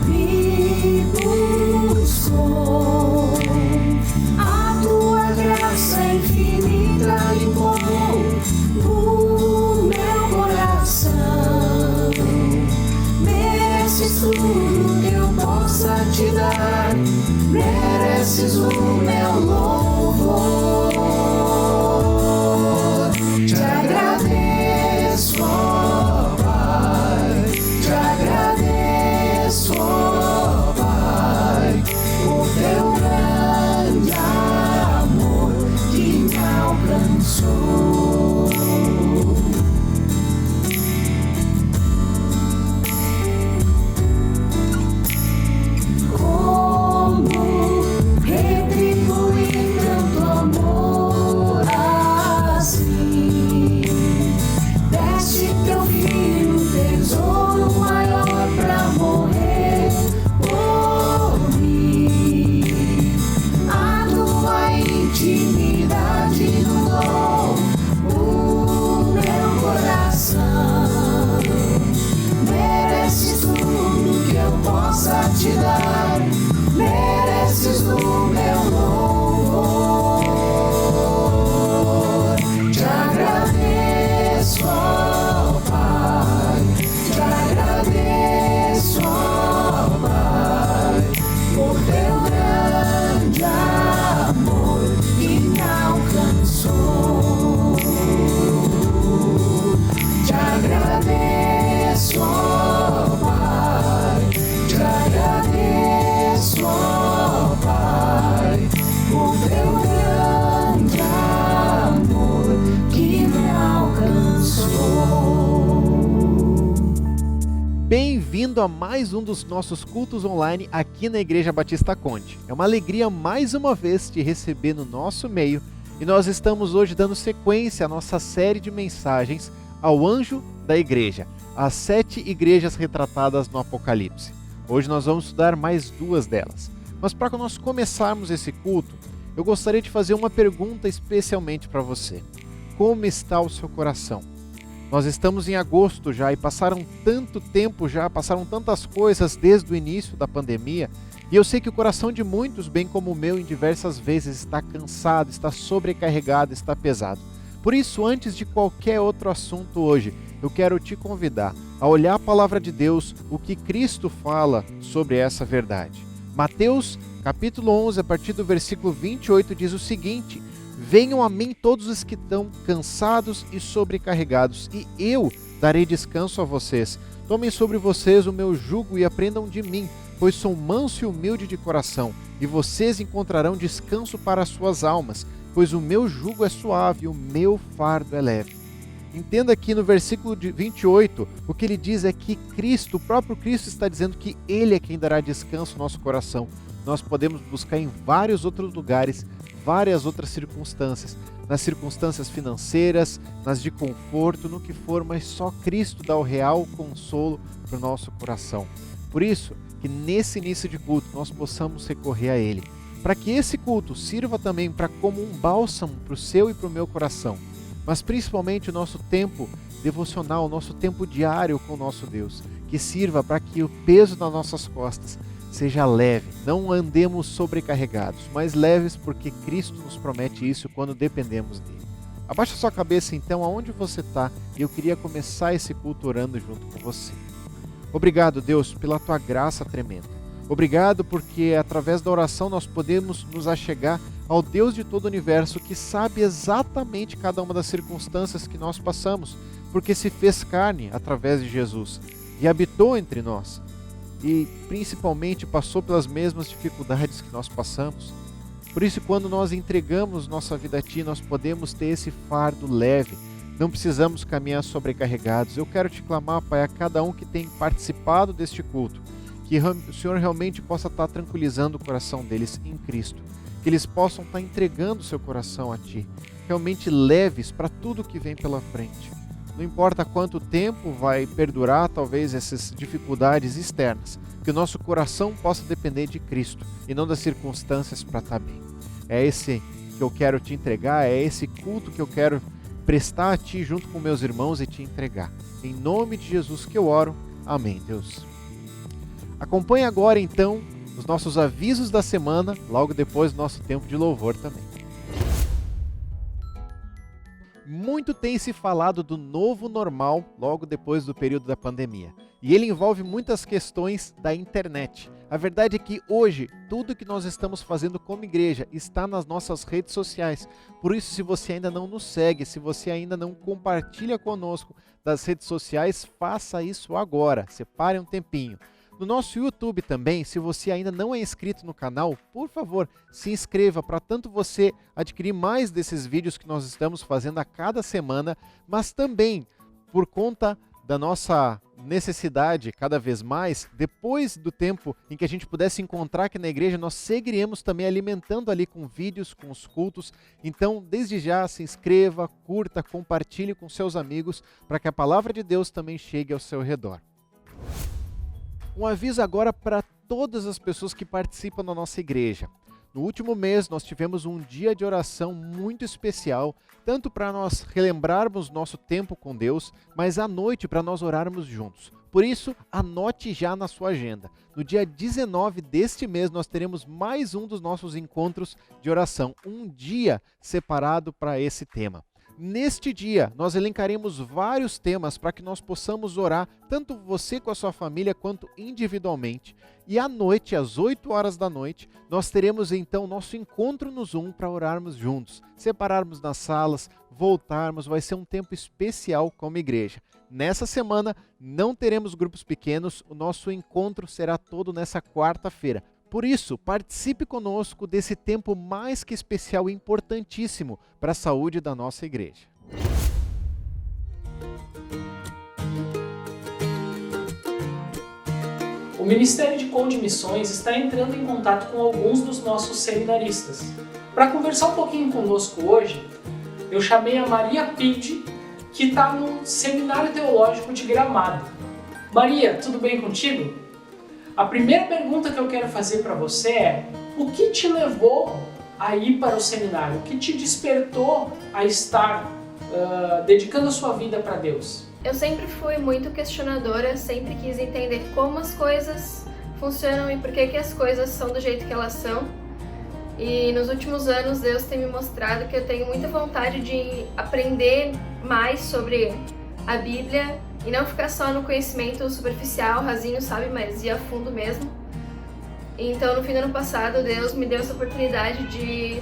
me buscou. A tua graça infinita limpou o meu coração. Mereces tudo que eu possa te dar, mereces o meu louvor. Te agradeço, ó Pai, te agradeço, ó Pai, por teu grande amor que me alcançou. Como retribuir tanto amor assim? Deste teu filho tesouro maior pra morrer por mim. A tua intimidade inundou o meu coração. Mereces tudo que eu possa te dar, mereces o meu louvor. Te agradeço, ó Pai, te agradeço, ó Pai, por teu grande amor que me alcançou. Te agradeço, ó Pai, te agradeço, ó Pai, por teu grande amor que me alcançou. Bem-vindo a mais um dos nossos cultos online aqui na Igreja Batista Conde. É uma alegria mais uma vez te receber no nosso meio e nós estamos hoje dando sequência à nossa série de mensagens ao anjo da igreja, as 7 igrejas retratadas no Apocalipse. Hoje nós vamos estudar mais 2 delas. Mas para nós começarmos esse culto, eu gostaria de fazer uma pergunta especialmente para você. Como está o seu coração? Nós estamos em agosto já e passaram tanto tempo já, passaram tantas coisas desde o início da pandemia, e eu sei que o coração de muitos, bem como o meu, em diversas vezes está cansado, está sobrecarregado, está pesado. Por isso, antes de qualquer outro assunto hoje, eu quero te convidar a olhar a palavra de Deus, o que Cristo fala sobre essa verdade. Mateus, capítulo 11, a partir do versículo 28, diz o seguinte: venham a mim todos os que estão cansados e sobrecarregados, e eu darei descanso a vocês. Tomem sobre vocês o meu jugo e aprendam de mim, pois sou manso e humilde de coração, e vocês encontrarão descanso para as suas almas, pois o meu jugo é suave e o meu fardo é leve. Entenda aqui no versículo 28, o que ele diz é que Cristo, o próprio Cristo está dizendo que Ele é quem dará descanso ao nosso coração. Nós podemos buscar em vários outros lugares, várias outras circunstâncias, nas circunstâncias financeiras, nas de conforto, no que for, mas só Cristo dá o real consolo para o nosso coração. Por isso, que nesse início de culto nós possamos recorrer a Ele, para que esse culto sirva também para como um bálsamo para o seu e para o meu coração, mas principalmente o nosso tempo devocional, o nosso tempo diário com o nosso Deus, que sirva para que o peso das nossas costas seja leve, não andemos sobrecarregados, mas leves porque Cristo nos promete isso quando dependemos dele. Abaixa sua cabeça então aonde você está e eu queria começar esse culto orando junto com você. Obrigado, Deus, pela tua graça tremenda. Obrigado porque através da oração nós podemos nos achegar ao Deus de todo o universo que sabe exatamente cada uma das circunstâncias que nós passamos, porque se fez carne através de Jesus e habitou entre nós e principalmente passou pelas mesmas dificuldades que nós passamos. Por isso, quando nós entregamos nossa vida a Ti, nós podemos ter esse fardo leve, não precisamos caminhar sobrecarregados. Eu quero te clamar, Pai, a cada um que tem participado deste culto, que o Senhor realmente possa estar tranquilizando o coração deles em Cristo, que eles possam estar entregando o seu coração a Ti, realmente leves para tudo que vem pela frente. Não importa quanto tempo vai perdurar talvez essas dificuldades externas, que o nosso coração possa depender de Cristo e não das circunstâncias para estar bem. É esse que eu quero te entregar, é esse culto que eu quero prestar a Ti junto com meus irmãos e te entregar. Em nome de Jesus que eu oro. Amém, Deus. Acompanhe agora então os nossos avisos da semana, logo depois do nosso tempo de louvor também. Muito tem se falado do novo normal logo depois do período da pandemia. E ele envolve muitas questões da internet. A verdade é que hoje, tudo que nós estamos fazendo como igreja está nas nossas redes sociais. Por isso, se você ainda não nos segue, se você ainda não compartilha conosco das redes sociais, faça isso agora. Separe um tempinho. No nosso YouTube também, se você ainda não é inscrito no canal, por favor, se inscreva para tanto você adquirir mais desses vídeos que nós estamos fazendo a cada semana, mas também por conta da nossa necessidade cada vez mais, depois do tempo em que a gente pudesse encontrar aqui na igreja, nós seguiremos também alimentando ali com vídeos, com os cultos. Então, desde já, se inscreva, curta, compartilhe com seus amigos para que a palavra de Deus também chegue ao seu redor. Um aviso agora para todas as pessoas que participam da nossa igreja. No último mês, nós tivemos um dia de oração muito especial, tanto para nós relembrarmos nosso tempo com Deus, mas à noite para nós orarmos juntos. Por isso, anote já na sua agenda. No dia 19 deste mês, nós teremos mais um dos nossos encontros de oração, um dia separado para esse tema. Neste dia, nós elencaremos vários temas para que nós possamos orar, tanto você com a sua família, quanto individualmente. E à noite, às 8 horas da noite, nós teremos então nosso encontro no Zoom para orarmos juntos, separarmos nas salas, voltarmos, vai ser um tempo especial como igreja. Nessa semana, não teremos grupos pequenos, o nosso encontro será todo nessa quarta-feira. Por isso, participe conosco desse tempo mais que especial e importantíssimo para a saúde da nossa igreja. O Ministério de Conde Missões está entrando em contato com alguns dos nossos seminaristas. Para conversar um pouquinho conosco hoje, eu chamei a Maria Pide, que está no Seminário Teológico de Gramado. Maria, tudo bem contigo? A primeira pergunta que eu quero fazer para você é: o que te levou a ir para o seminário? O que te despertou a estar dedicando a sua vida para Deus? Eu sempre fui muito questionadora, sempre quis entender como as coisas funcionam e por que as coisas são do jeito que elas são. E nos últimos anos Deus tem me mostrado que eu tenho muita vontade de aprender mais sobre a Bíblia e não ficar só no conhecimento superficial, rasinho, sabe, mas ir a fundo mesmo. Então, no fim do ano passado, Deus me deu essa oportunidade de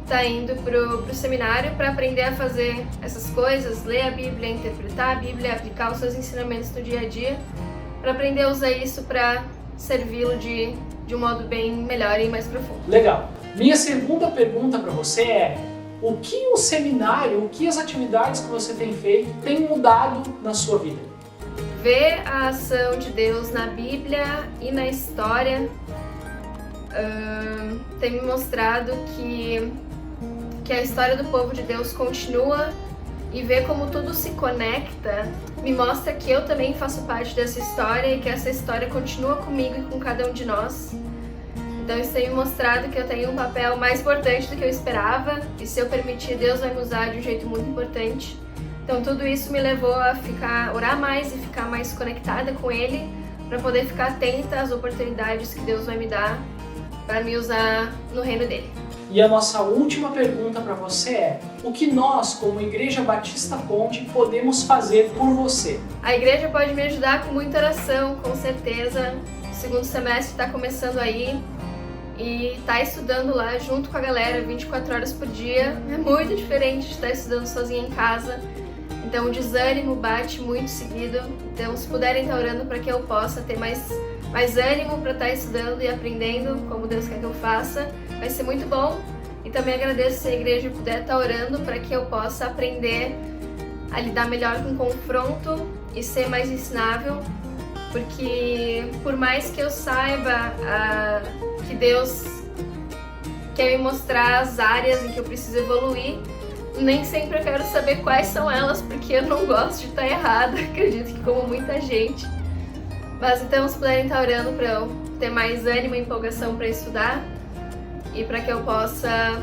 estar indo pro seminário para aprender a fazer essas coisas, ler a Bíblia, interpretar a Bíblia, aplicar os seus ensinamentos no dia a dia, para aprender a usar isso para servi-lo de um modo bem melhor e mais profundo. Legal. Minha segunda pergunta para você é: o que o seminário, o que as atividades que você tem feito tem mudado na sua vida? Ver a ação de Deus na Bíblia e na história tem me mostrado que a história do povo de Deus continua, e ver como tudo se conecta me mostra que eu também faço parte dessa história e que essa história continua comigo e com cada um de nós. Então isso tem me mostrado que eu tenho um papel mais importante do que eu esperava, e se eu permitir, Deus vai me usar de um jeito muito importante. Então tudo isso me levou a orar mais e ficar mais conectada com Ele, para poder ficar atenta às oportunidades que Deus vai me dar para me usar no reino dele. E a nossa última pergunta para você é: o que nós, como Igreja Batista Conde, podemos fazer por você? A igreja pode me ajudar com muita oração, com certeza. O segundo semestre está começando aí. E tá estudando lá junto com a galera 24 horas por dia é muito diferente de estar estudando sozinha em casa. Então o desânimo bate muito seguido. Então se puderem estar orando para que eu possa ter mais ânimo para estar estudando e aprendendo como Deus quer que eu faça, vai ser muito bom. E também agradeço se a igreja puder estar orando para que eu possa aprender a lidar melhor com confronto e ser mais ensinável. Porque por mais que eu saiba que Deus quer me mostrar as áreas em que eu preciso evoluir, nem sempre eu quero saber quais são elas, porque eu não gosto de estar errada, acredito que como muita gente. Mas então, se puderem estar orando para eu ter mais ânimo e empolgação para estudar e para que eu possa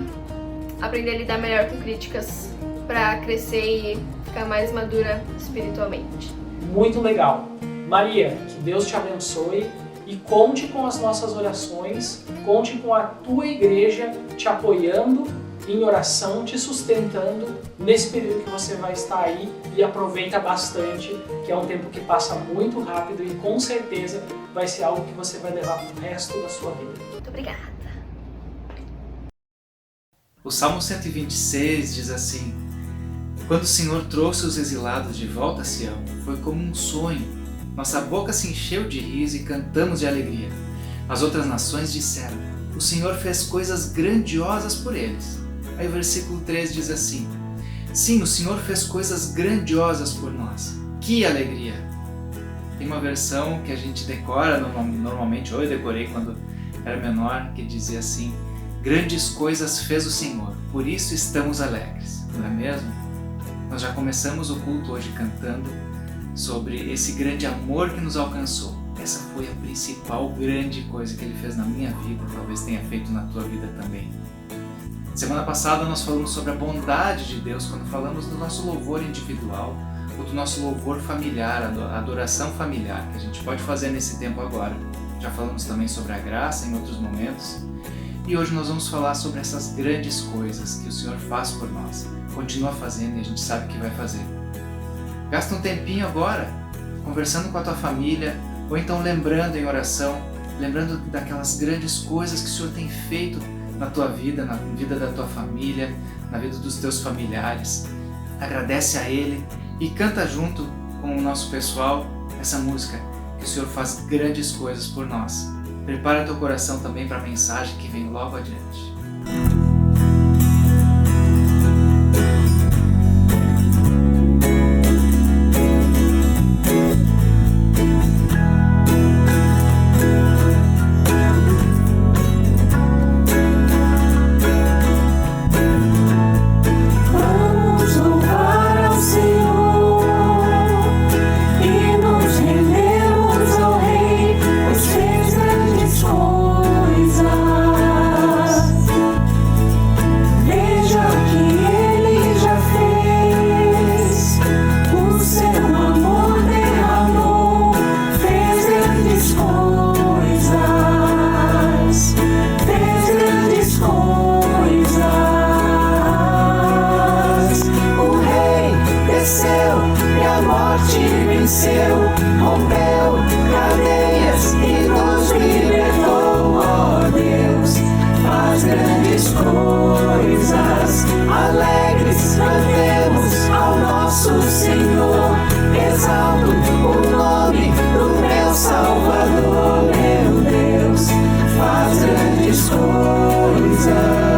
aprender a lidar melhor com críticas, para crescer e ficar mais madura espiritualmente. Muito legal. Maria, que Deus te abençoe e conte com as nossas orações, conte com a tua igreja te apoiando em oração, te sustentando nesse período que você vai estar aí, e aproveita bastante, que é um tempo que passa muito rápido e com certeza vai ser algo que você vai levar para o resto da sua vida. Muito obrigada. O Salmo 126 diz assim: quando o Senhor trouxe os exilados de volta a Sião, foi como um sonho. Nossa boca se encheu de riso e cantamos de alegria. As outras nações disseram: o Senhor fez coisas grandiosas por eles. Aí o versículo 3 diz assim: sim, o Senhor fez coisas grandiosas por nós. Que alegria! Tem uma versão que a gente decora normalmente, ou eu decorei quando era menor, que dizia assim: grandes coisas fez o Senhor, por isso estamos alegres. Não é mesmo? Nós já começamos o culto hoje cantando sobre esse grande amor que nos alcançou. Essa foi a principal grande coisa que Ele fez na minha vida, talvez tenha feito na tua vida também. Semana passada nós falamos sobre a bondade de Deus quando falamos do nosso louvor individual ou do nosso louvor familiar, a adoração familiar que a gente pode fazer nesse tempo agora. Já falamos também sobre a graça em outros momentos. E hoje nós vamos falar sobre essas grandes coisas que o Senhor faz por nós, continua fazendo e a gente sabe que vai fazer. Gasta um tempinho agora conversando com a tua família, ou então lembrando em oração, lembrando daquelas grandes coisas que o Senhor tem feito na tua vida, na vida da tua família, na vida dos teus familiares. Agradece a Ele e canta junto com o nosso pessoal essa música, que o Senhor faz grandes coisas por nós. Prepara teu coração também para a mensagem que vem logo adiante. Rompeu cadeias e nos libertou, ó Deus, faz grandes coisas. Alegres cantemos ao nosso Senhor, exalto o nome do meu Salvador. Meu Deus, faz grandes coisas.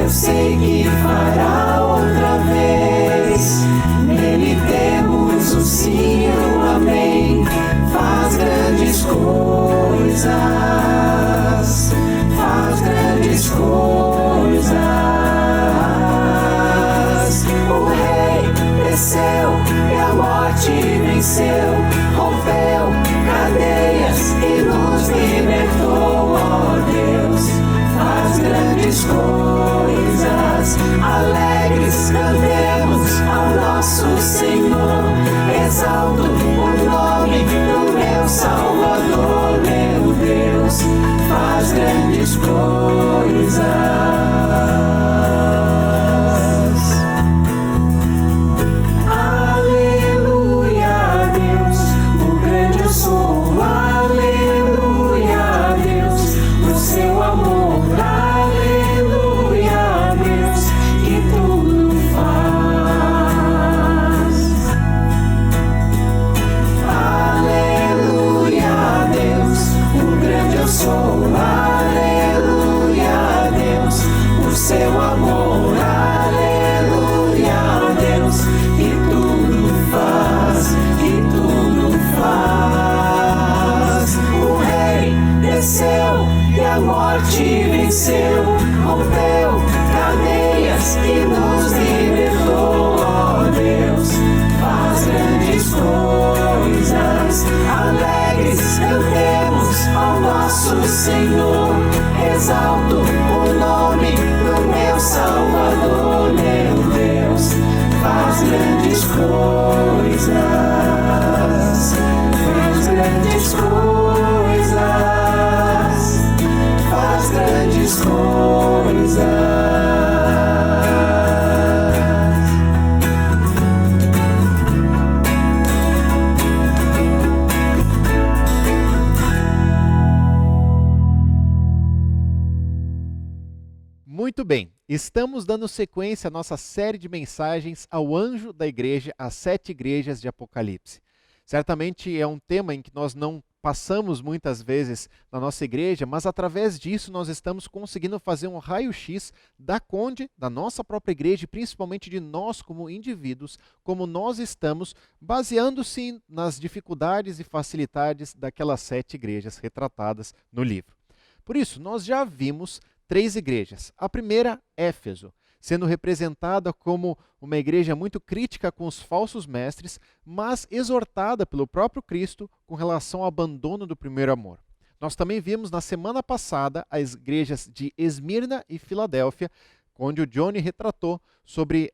Sei que fará outra vez, nele temos o sim, o amém. Faz grandes coisas, faz grandes coisas. O Rei desceu e a morte venceu, rompeu cadeias e nos libertou, ó Deus, faz grandes coisas. Alegres cantemos ao nosso Senhor, exalto o nome do meu Salvador. Meu Deus, faz grandes coisas. Aleluia a Deus, o grande eu sou. Aleluia a Deus, o seu amor. Aleluia a Deus, que tudo faz. bem, estamos dando sequência à nossa série de mensagens ao anjo da igreja, às 7 igrejas de Apocalipse. Certamente é um tema em que nós não passamos muitas vezes na nossa igreja, mas através disso nós estamos conseguindo fazer um raio-x da Conde, da nossa própria igreja e principalmente de nós como indivíduos, como nós estamos, baseando-se nas dificuldades e facilidades daquelas 7 igrejas retratadas no livro. Por isso, nós já vimos 3 igrejas. A primeira, Éfeso, sendo representada como uma igreja muito crítica com os falsos mestres, mas exortada pelo próprio Cristo com relação ao abandono do primeiro amor. Nós também vimos na semana passada as igrejas de Esmirna e Filadélfia, onde o Johnny retratou sobre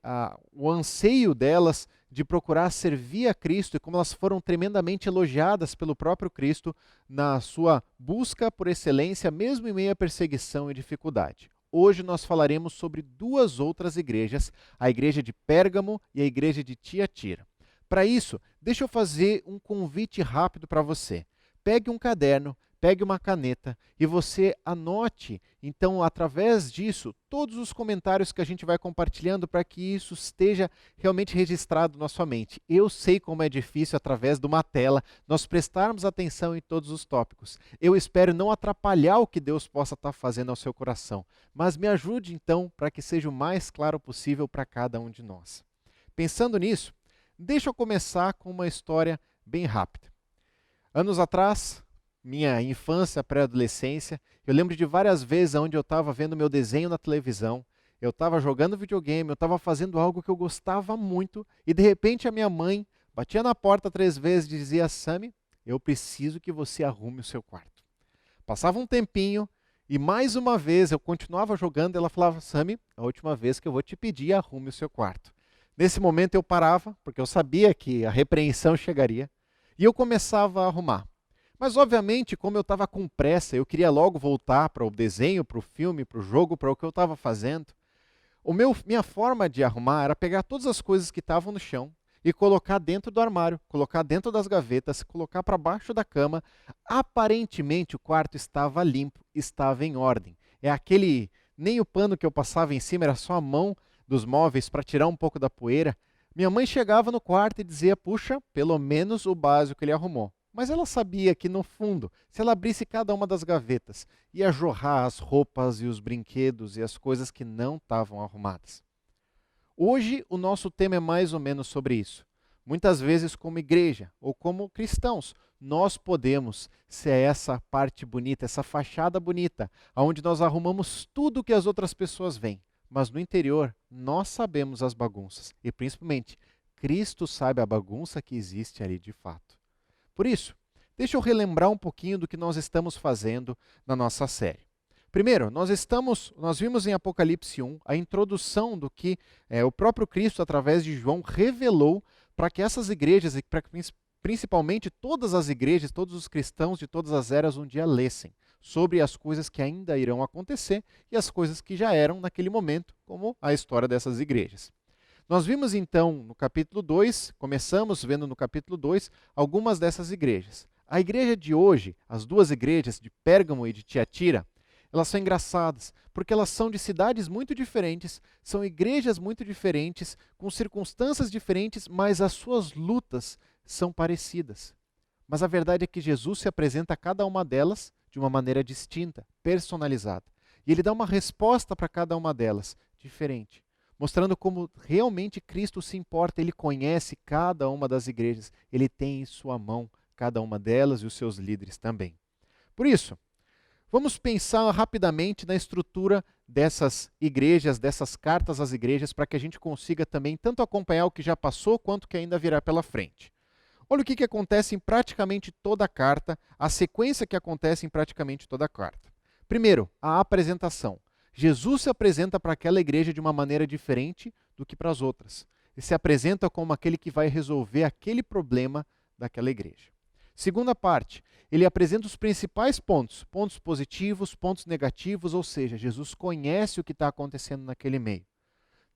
o anseio delas de procurar servir a Cristo e como elas foram tremendamente elogiadas pelo próprio Cristo na sua busca por excelência, mesmo em meio à perseguição e dificuldade. Hoje nós falaremos sobre 2 outras igrejas, a igreja de Pérgamo e a igreja de Tiatira. Para isso, deixa eu fazer um convite rápido para você. Pegue um caderno, pegue uma caneta e você anote, então, através disso, todos os comentários que a gente vai compartilhando para que isso esteja realmente registrado na sua mente. Eu sei como é difícil, através de uma tela, nós prestarmos atenção em todos os tópicos. Eu espero não atrapalhar o que Deus possa estar fazendo ao seu coração, mas me ajude, então, para que seja o mais claro possível para cada um de nós. Pensando nisso, deixa eu começar com uma história bem rápida. Anos atrás, minha infância, pré-adolescência, eu lembro de várias vezes onde eu estava vendo meu desenho na televisão, eu estava jogando videogame, eu estava fazendo algo que eu gostava muito e de repente a minha mãe batia na porta 3 vezes e dizia: Sami, eu preciso que você arrume o seu quarto. Passava um tempinho e mais uma vez eu continuava jogando e ela falava: Sami, a última vez que eu vou te pedir, arrume o seu quarto. Nesse momento eu parava, porque eu sabia que a repreensão chegaria, e eu começava a arrumar. Mas, obviamente, como eu estava com pressa, eu queria logo voltar para o desenho, para o filme, para o jogo, para o que eu estava fazendo. Minha forma de arrumar era pegar todas as coisas que estavam no chão e colocar dentro do armário, colocar dentro das gavetas, colocar para baixo da cama. Aparentemente, o quarto estava limpo, estava em ordem. Nem o pano que eu passava em cima, era só a mão dos móveis para tirar um pouco da poeira. Minha mãe chegava no quarto e dizia: puxa, pelo menos o básico ele arrumou. Mas ela sabia que, no fundo, se ela abrisse cada uma das gavetas, ia jorrar as roupas e os brinquedos e as coisas que não estavam arrumadas. Hoje, o nosso tema é mais ou menos sobre isso. Muitas vezes, como igreja ou como cristãos, nós podemos ser essa parte bonita, essa fachada bonita, onde nós arrumamos tudo que as outras pessoas veem. Mas no interior, nós sabemos as bagunças. E, principalmente, Cristo sabe a bagunça que existe ali de fato. Por isso, deixa eu relembrar um pouquinho do que nós estamos fazendo na nossa série. Primeiro, nós vimos em Apocalipse 1 a introdução do que o próprio Cristo, através de João, revelou para que essas igrejas, e para que principalmente todas as igrejas, todos os cristãos de todas as eras um dia lessem sobre as coisas que ainda irão acontecer e as coisas que já eram naquele momento, como a história dessas igrejas. Nós vimos então no capítulo 2, começamos vendo no capítulo 2, algumas dessas igrejas. A igreja de hoje, as 2 igrejas de Pérgamo e de Tiatira, elas são engraçadas, porque elas são de cidades muito diferentes, são igrejas muito diferentes, com circunstâncias diferentes, mas as suas lutas são parecidas. Mas a verdade é que Jesus se apresenta a cada uma delas de uma maneira distinta, personalizada. E ele dá uma resposta para cada uma delas, diferente, mostrando como realmente Cristo se importa, ele conhece cada uma das igrejas, ele tem em sua mão cada uma delas e os seus líderes também. Por isso, vamos pensar rapidamente na estrutura dessas igrejas, dessas cartas às igrejas, para que a gente consiga também tanto acompanhar o que já passou, quanto o que ainda virá pela frente. Olha o que acontece em praticamente toda a carta, a sequência que acontece em praticamente toda a carta. Primeiro, a apresentação. Jesus se apresenta para aquela igreja de uma maneira diferente do que para as outras. Ele se apresenta como aquele que vai resolver aquele problema daquela igreja. Segunda parte, ele apresenta os principais pontos positivos, pontos negativos, ou seja, Jesus conhece o que está acontecendo naquele meio.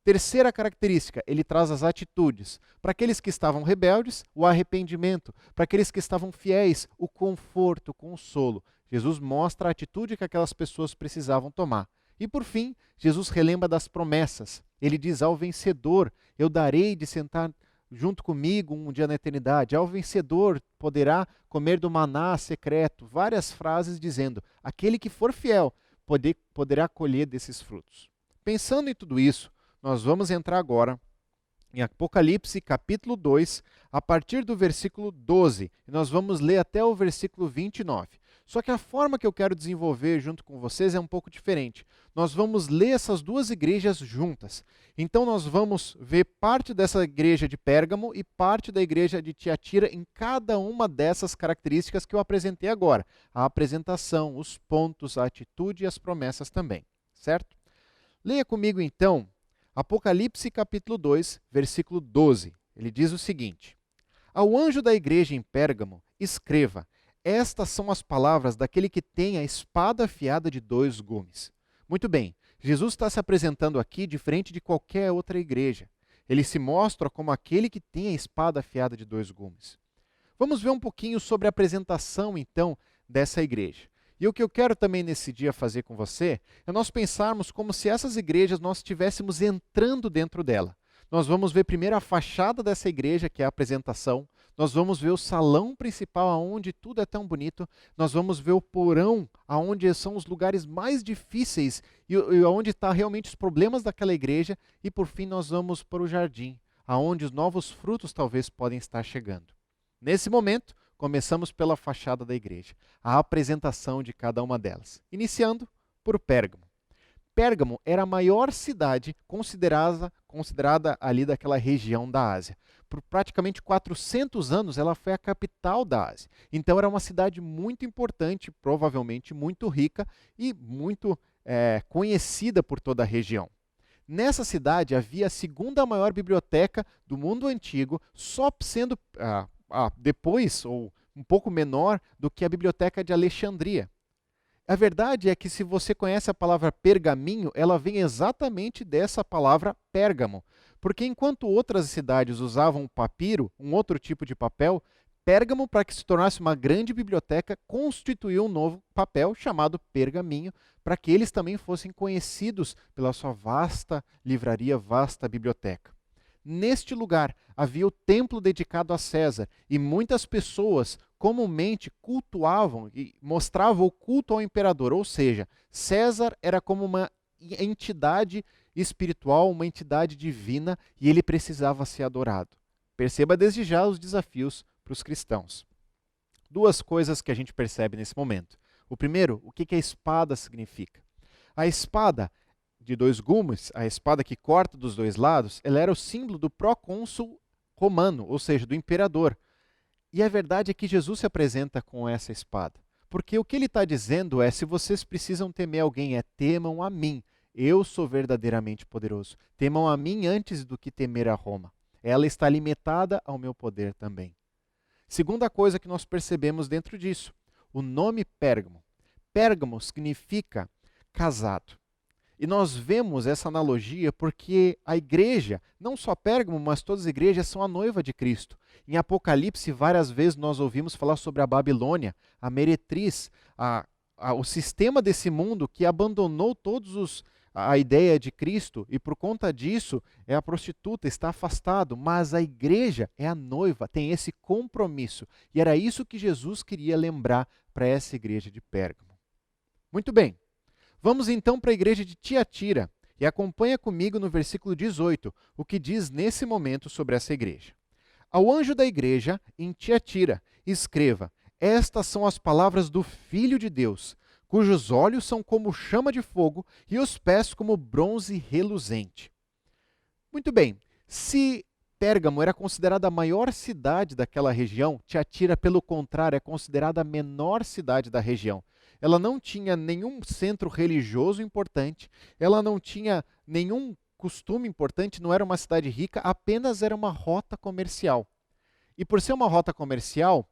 Terceira característica, ele traz as atitudes. Para aqueles que estavam rebeldes, o arrependimento. Para aqueles que estavam fiéis, o conforto, o consolo. Jesus mostra a atitude que aquelas pessoas precisavam tomar. E por fim, Jesus relembra das promessas. Ele diz: ao vencedor eu darei de sentar junto comigo um dia na eternidade. Ao vencedor poderá comer do maná secreto. Várias frases dizendo: aquele que for fiel poderá colher desses frutos. Pensando em tudo isso, nós vamos entrar agora em Apocalipse capítulo 2, a partir do versículo 12. E nós vamos ler até o versículo 29. Só que a forma que eu quero desenvolver junto com vocês é um pouco diferente. Nós vamos ler essas duas igrejas juntas. Então nós vamos ver parte dessa igreja de Pérgamo e parte da igreja de Tiatira em cada uma dessas características que eu apresentei agora. A apresentação, os pontos, a atitude e as promessas também. Certo? Leia comigo então Apocalipse capítulo 2, versículo 12. Ele diz o seguinte: ao anjo da igreja em Pérgamo, escreva: estas são as palavras daquele que tem a espada afiada de 2 gumes. Muito bem, Jesus está se apresentando aqui diferente de qualquer outra igreja. Ele se mostra como aquele que tem a espada afiada de 2 gumes. Vamos ver um pouquinho sobre a apresentação, então, dessa igreja. E o que eu quero também nesse dia fazer com você é nós pensarmos como se essas igrejas nós estivéssemos entrando dentro dela. Nós vamos ver primeiro a fachada dessa igreja, que é a apresentação. Nós vamos ver o salão principal, onde tudo é tão bonito. Nós vamos ver o porão, onde são os lugares mais difíceis e onde estão realmente os problemas daquela igreja. E por fim nós vamos para o jardim, onde os novos frutos talvez podem estar chegando. Nesse momento, começamos pela fachada da igreja, a apresentação de cada uma delas. Iniciando por Pérgamo. Pérgamo era a maior cidade considerada ali daquela região da Ásia. Por praticamente 400 anos, ela foi a capital da Ásia. Então, era uma cidade muito importante, provavelmente muito rica e muito conhecida por toda a região. Nessa cidade havia a segunda maior biblioteca do mundo antigo, só sendo depois, ou um pouco menor, do que a biblioteca de Alexandria. A verdade é que se você conhece a palavra pergaminho, ela vem exatamente dessa palavra Pérgamo. Porque enquanto outras cidades usavam o papiro, um outro tipo de papel, Pérgamo, para que se tornasse uma grande biblioteca, constituiu um novo papel chamado pergaminho, para que eles também fossem conhecidos pela sua vasta livraria, vasta biblioteca. Neste lugar havia o templo dedicado a César e muitas pessoas comumente cultuavam e mostravam o culto ao imperador, ou seja, César era como uma entidade espiritual, uma entidade divina e ele precisava ser adorado. Perceba desde já os desafios para os cristãos. 2 coisas que a gente percebe nesse momento. O primeiro, o que a espada significa? A espada de 2 gumes, a espada que corta dos 2 lados, ela era o símbolo do procônsul romano, ou seja, do imperador. E a verdade é que Jesus se apresenta com essa espada. Porque o que ele está dizendo é: se vocês precisam temer alguém, temam a mim. Eu sou verdadeiramente poderoso. Temam a mim antes do que temer a Roma. Ela está limitada ao meu poder também. Segunda coisa que nós percebemos dentro disso, o nome Pérgamo. Pérgamo significa casado. E nós vemos essa analogia porque a igreja, não só Pérgamo, mas todas as igrejas são a noiva de Cristo. Em Apocalipse, várias vezes nós ouvimos falar sobre a Babilônia, a meretriz, o sistema desse mundo que abandonou a ideia de Cristo e por conta disso é a prostituta, está afastado, mas a igreja é a noiva, tem esse compromisso. E era isso que Jesus queria lembrar para essa igreja de Pérgamo. Muito bem. Vamos então para a igreja de Tiatira e acompanha comigo no versículo 18 o que diz nesse momento sobre essa igreja. Ao anjo da igreja em Tiatira, escreva: estas são as palavras do Filho de Deus, cujos olhos são como chama de fogo e os pés como bronze reluzente. Muito bem, se Pérgamo era considerada a maior cidade daquela região, Tiatira, pelo contrário, é considerada a menor cidade da região. Ela não tinha nenhum centro religioso importante, ela não tinha nenhum costume importante, não era uma cidade rica, apenas era uma rota comercial. E por ser uma rota comercial,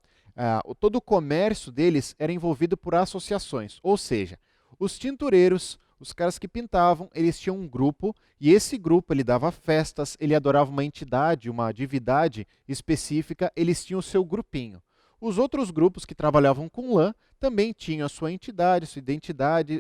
todo o comércio deles era envolvido por associações, ou seja, os tintureiros, os caras que pintavam, eles tinham um grupo, e esse grupo ele dava festas, ele adorava uma entidade, uma divindade específica, eles tinham o seu grupinho. Os outros grupos que trabalhavam com lã também tinham a sua entidade, sua identidade,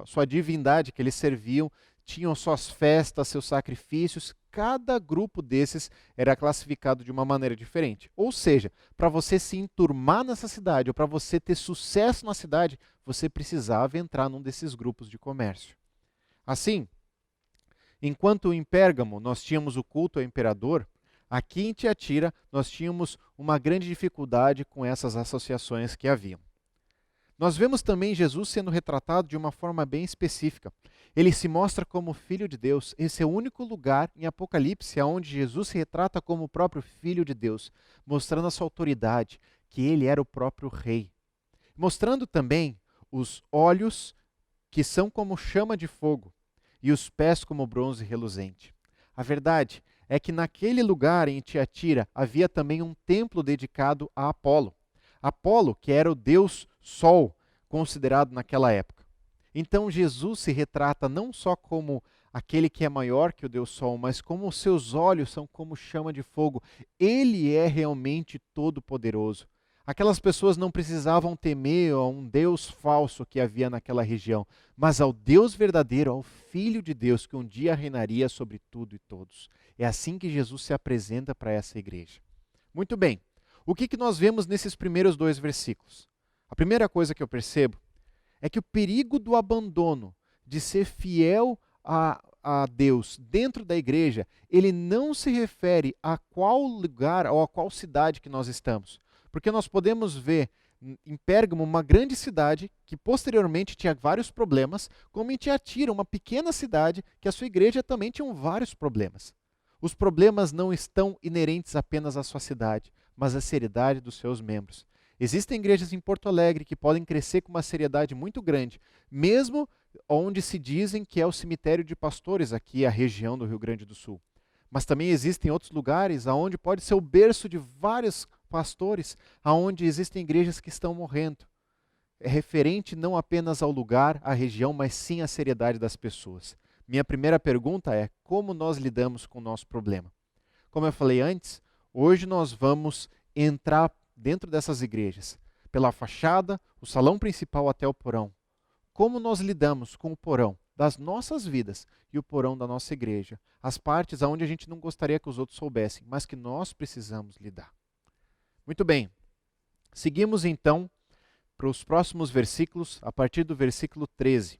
sua divindade que eles serviam, tinham suas festas, seus sacrifícios. Cada grupo desses era classificado de uma maneira diferente. Ou seja, para você se enturmar nessa cidade, ou para você ter sucesso na cidade, você precisava entrar num desses grupos de comércio. Assim, enquanto em Pérgamo nós tínhamos o culto ao imperador, aqui em Tiatira nós tínhamos uma grande dificuldade com essas associações que haviam. Nós vemos também Jesus sendo retratado de uma forma bem específica. Ele se mostra como Filho de Deus. Esse é o único lugar em Apocalipse onde Jesus se retrata como o próprio Filho de Deus, mostrando a sua autoridade, que ele era o próprio Rei. Mostrando também os olhos que são como chama de fogo e os pés como bronze reluzente. A verdade é que naquele lugar em Tiatira havia também um templo dedicado a Apolo. Apolo, que era o deus Sol, considerado naquela época. Então Jesus se retrata não só como aquele que é maior que o deus Sol, mas como os seus olhos são como chama de fogo. Ele é realmente todo-poderoso. Aquelas pessoas não precisavam temer a um deus falso que havia naquela região, mas ao Deus verdadeiro, ao Filho de Deus, que um dia reinaria sobre tudo e todos. É assim que Jesus se apresenta para essa igreja. Muito bem. O que nós vemos nesses primeiros 2 versículos? A primeira coisa que eu percebo é que o perigo do abandono, de ser fiel a Deus dentro da igreja, ele não se refere a qual lugar ou a qual cidade que nós estamos. Porque nós podemos ver em Pérgamo uma grande cidade que posteriormente tinha vários problemas, como em Tiatira, uma pequena cidade que a sua igreja também tinha vários problemas. Os problemas não estão inerentes apenas à sua cidade, mas à seriedade dos seus membros. Existem igrejas em Porto Alegre que podem crescer com uma seriedade muito grande, mesmo onde se dizem que é o cemitério de pastores aqui, a região do Rio Grande do Sul. Mas também existem outros lugares onde pode ser o berço de vários pastores, onde existem igrejas que estão morrendo. É referente não apenas ao lugar, à região, mas sim à seriedade das pessoas. Minha primeira pergunta é: como nós lidamos com o nosso problema? Como eu falei antes, hoje nós vamos entrar dentro dessas igrejas, pela fachada, o salão principal até o porão. Como nós lidamos com o porão das nossas vidas e o porão da nossa igreja? As partes onde a gente não gostaria que os outros soubessem, mas que nós precisamos lidar. Muito bem. Seguimos então para os próximos versículos, a partir do versículo 13,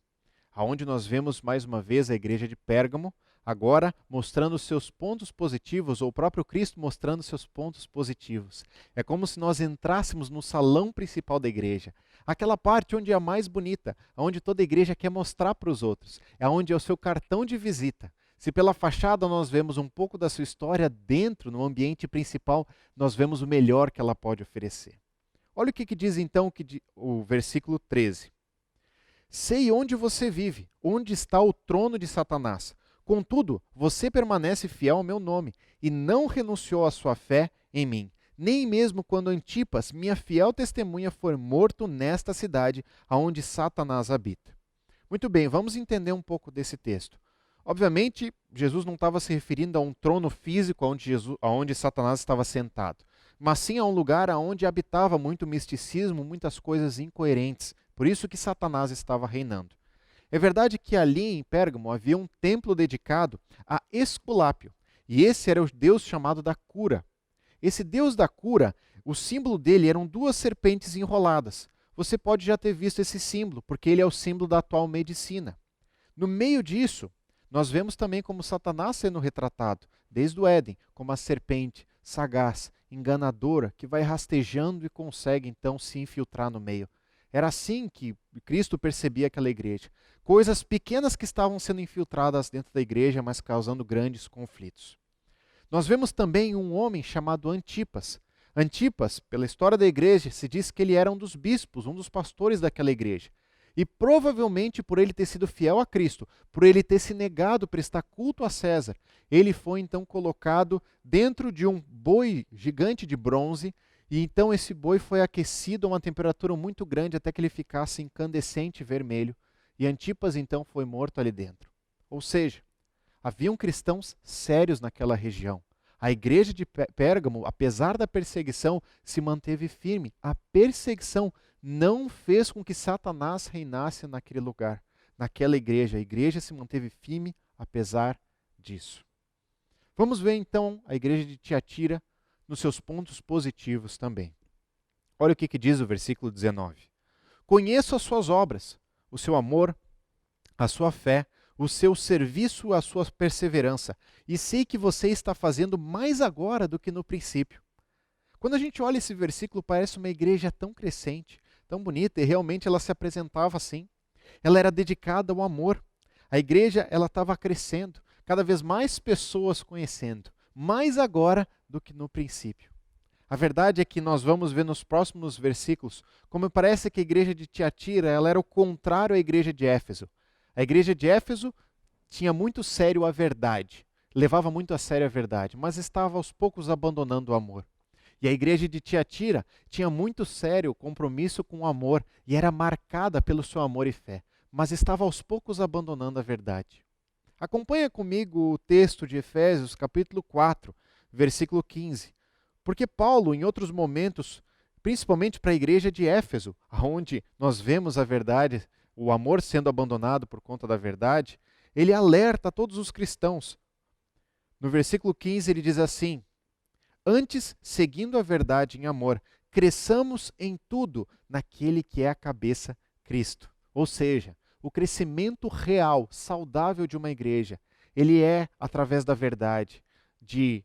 onde nós vemos mais uma vez a igreja de Pérgamo, agora mostrando seus pontos positivos, ou o próprio Cristo mostrando seus pontos positivos. É como se nós entrássemos no salão principal da igreja, aquela parte onde é a mais bonita, onde toda igreja quer mostrar para os outros, é onde é o seu cartão de visita. Se pela fachada nós vemos um pouco da sua história, dentro, no ambiente principal, nós vemos o melhor que ela pode oferecer. Olha o que diz então o versículo 13. Sei onde você vive, onde está o trono de Satanás. Contudo, você permanece fiel ao meu nome e não renunciou à sua fé em mim, nem mesmo quando Antipas, minha fiel testemunha, for morto nesta cidade onde Satanás habita. Muito bem, vamos entender um pouco desse texto. Obviamente, Jesus não estava se referindo a um trono físico onde Satanás estava sentado, mas sim a um lugar onde habitava muito misticismo, muitas coisas incoerentes. Por isso que Satanás estava reinando. É verdade que ali em Pérgamo havia um templo dedicado a Esculápio, e esse era o deus chamado da cura. Esse deus da cura, o símbolo dele eram 2 serpentes enroladas. Você pode já ter visto esse símbolo, porque ele é o símbolo da atual medicina. No meio disso, nós vemos também como Satanás sendo retratado, desde o Éden, como a serpente sagaz, enganadora, que vai rastejando e consegue então se infiltrar no meio. Era assim que Cristo percebia aquela igreja. Coisas pequenas que estavam sendo infiltradas dentro da igreja, mas causando grandes conflitos. Nós vemos também um homem chamado Antipas. Antipas, pela história da igreja, se diz que ele era um dos bispos, um dos pastores daquela igreja. E provavelmente por ele ter sido fiel a Cristo, por ele ter se negado a prestar culto a César, ele foi então colocado dentro de um boi gigante de bronze, e então esse boi foi aquecido a uma temperatura muito grande até que ele ficasse incandescente vermelho, e Antipas então foi morto ali dentro. Ou seja, haviam cristãos sérios naquela região. A igreja de Pérgamo, apesar da perseguição, se manteve firme. A perseguição não fez com que Satanás reinasse naquele lugar, naquela igreja. A igreja se manteve firme apesar disso. Vamos ver então a igreja de Tiatira nos seus pontos positivos também. Olha o que diz o versículo 19. Conheço as suas obras, o seu amor, a sua fé, o seu serviço, a sua perseverança, e sei que você está fazendo mais agora do que no princípio. Quando a gente olha esse versículo, parece uma igreja tão crescente, tão bonita, e realmente ela se apresentava assim. Ela era dedicada ao amor. A igreja ela estava crescendo, cada vez mais pessoas conhecendo, mais agora do que no princípio. A verdade é que nós vamos ver nos próximos versículos como parece que a igreja de Tiatira ela era o contrário à igreja de Éfeso. A igreja de Éfeso tinha muito sério a verdade, levava muito a sério a verdade, mas estava aos poucos abandonando o amor. E a igreja de Tiatira tinha muito sério compromisso com o amor e era marcada pelo seu amor e fé, mas estava aos poucos abandonando a verdade. Acompanha comigo o texto de Efésios, capítulo 4, versículo 15. Porque Paulo, em outros momentos, principalmente para a igreja de Éfeso, onde nós vemos a verdade, o amor sendo abandonado por conta da verdade, ele alerta todos os cristãos. No versículo 15 ele diz assim: antes, seguindo a verdade em amor, cresçamos em tudo naquele que é a cabeça, Cristo. Ou seja, o crescimento real, saudável de uma igreja, ele é através da verdade, de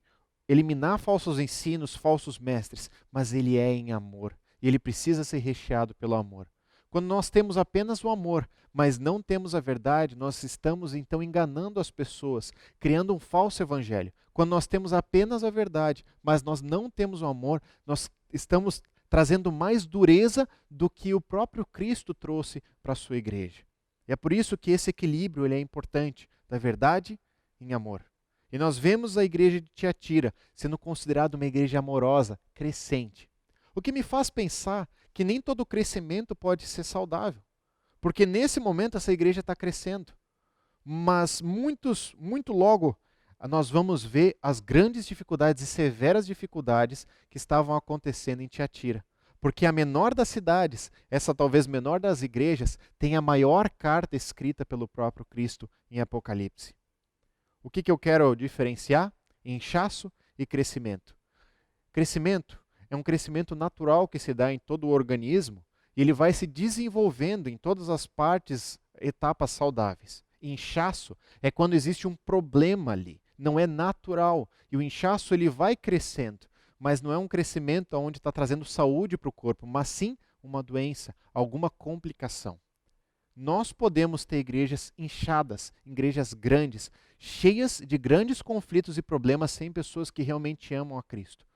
eliminar falsos ensinos, falsos mestres, mas ele é em amor. E ele precisa ser recheado pelo amor. Quando nós temos apenas o amor, mas não temos a verdade, nós estamos então enganando as pessoas, criando um falso evangelho. Quando nós temos apenas a verdade, mas nós não temos o amor, nós estamos trazendo mais dureza do que o próprio Cristo trouxe para a sua igreja. E é por isso que esse equilíbrio ele é importante, da verdade em amor. E nós vemos a igreja de Tiatira sendo considerada uma igreja amorosa, crescente. O que me faz pensar que nem todo crescimento pode ser saudável. Porque nesse momento essa igreja está crescendo. Mas muito logo nós vamos ver as grandes dificuldades e severas dificuldades que estavam acontecendo em Tiatira. Porque a menor das cidades, essa talvez menor das igrejas, tem a maior carta escrita pelo próprio Cristo em Apocalipse. O que eu quero diferenciar? Inchaço e crescimento. Crescimento é um crescimento natural que se dá em todo o organismo e ele vai se desenvolvendo em todas as partes, etapas saudáveis. Inchaço é quando existe um problema ali, não é natural. E o inchaço ele vai crescendo, mas não é um crescimento onde está trazendo saúde para o corpo, mas sim uma doença, alguma complicação. Nós podemos ter igrejas inchadas, igrejas grandes, cheias de grandes conflitos e problemas sem pessoas que realmente amam a Cristo.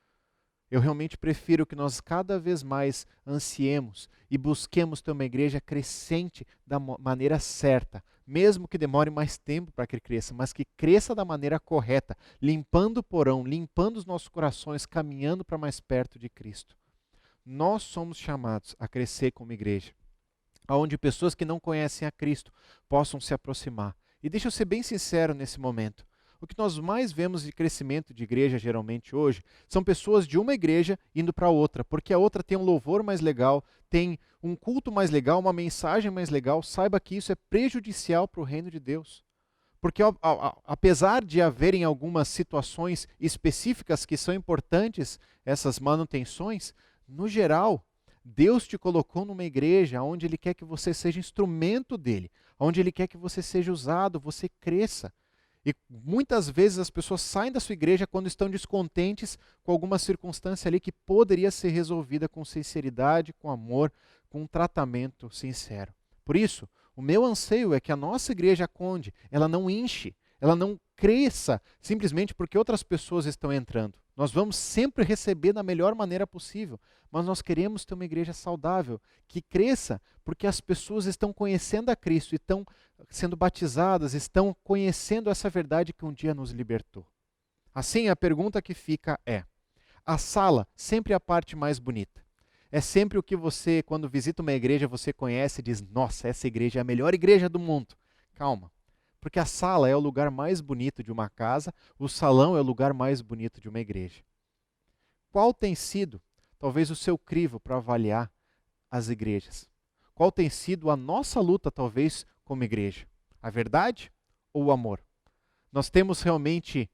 Eu realmente prefiro que nós cada vez mais ansiemos e busquemos ter uma igreja crescente da maneira certa, mesmo que demore mais tempo para que cresça, mas que cresça da maneira correta, limpando o porão, limpando os nossos corações, caminhando para mais perto de Cristo. Nós somos chamados a crescer como igreja, onde pessoas que não conhecem a Cristo possam se aproximar. E deixa eu ser bem sincero nesse momento. O que nós mais vemos de crescimento de igreja geralmente hoje são pessoas de uma igreja indo para outra, porque a outra tem um louvor mais legal, tem um culto mais legal, uma mensagem mais legal. Saiba que isso é prejudicial para o reino de Deus. Porque apesar de haverem algumas situações específicas que são importantes, essas manutenções, no geral, Deus te colocou numa igreja onde Ele quer que você seja instrumento dEle, onde Ele quer que você seja usado, você cresça. E muitas vezes as pessoas saem da sua igreja quando estão descontentes com alguma circunstância ali que poderia ser resolvida com sinceridade, com amor, com um tratamento sincero. Por isso, o meu anseio é que a nossa igreja Conde, ela não enche, ela não cresça simplesmente porque outras pessoas estão entrando. Nós vamos sempre receber da melhor maneira possível, mas nós queremos ter uma igreja saudável, que cresça porque as pessoas estão conhecendo a Cristo, estão sendo batizadas, estão conhecendo essa verdade que um dia nos libertou. Assim, a pergunta que fica é: a sala sempre é a parte mais bonita? É sempre o que você, quando visita uma igreja, você conhece e diz: nossa, essa igreja é a melhor igreja do mundo. Calma. Porque a sala é o lugar mais bonito de uma casa, o salão é o lugar mais bonito de uma igreja. Qual tem sido, talvez, o seu crivo para avaliar as igrejas? Qual tem sido a nossa luta, talvez, como igreja? A verdade ou o amor? Nós temos realmente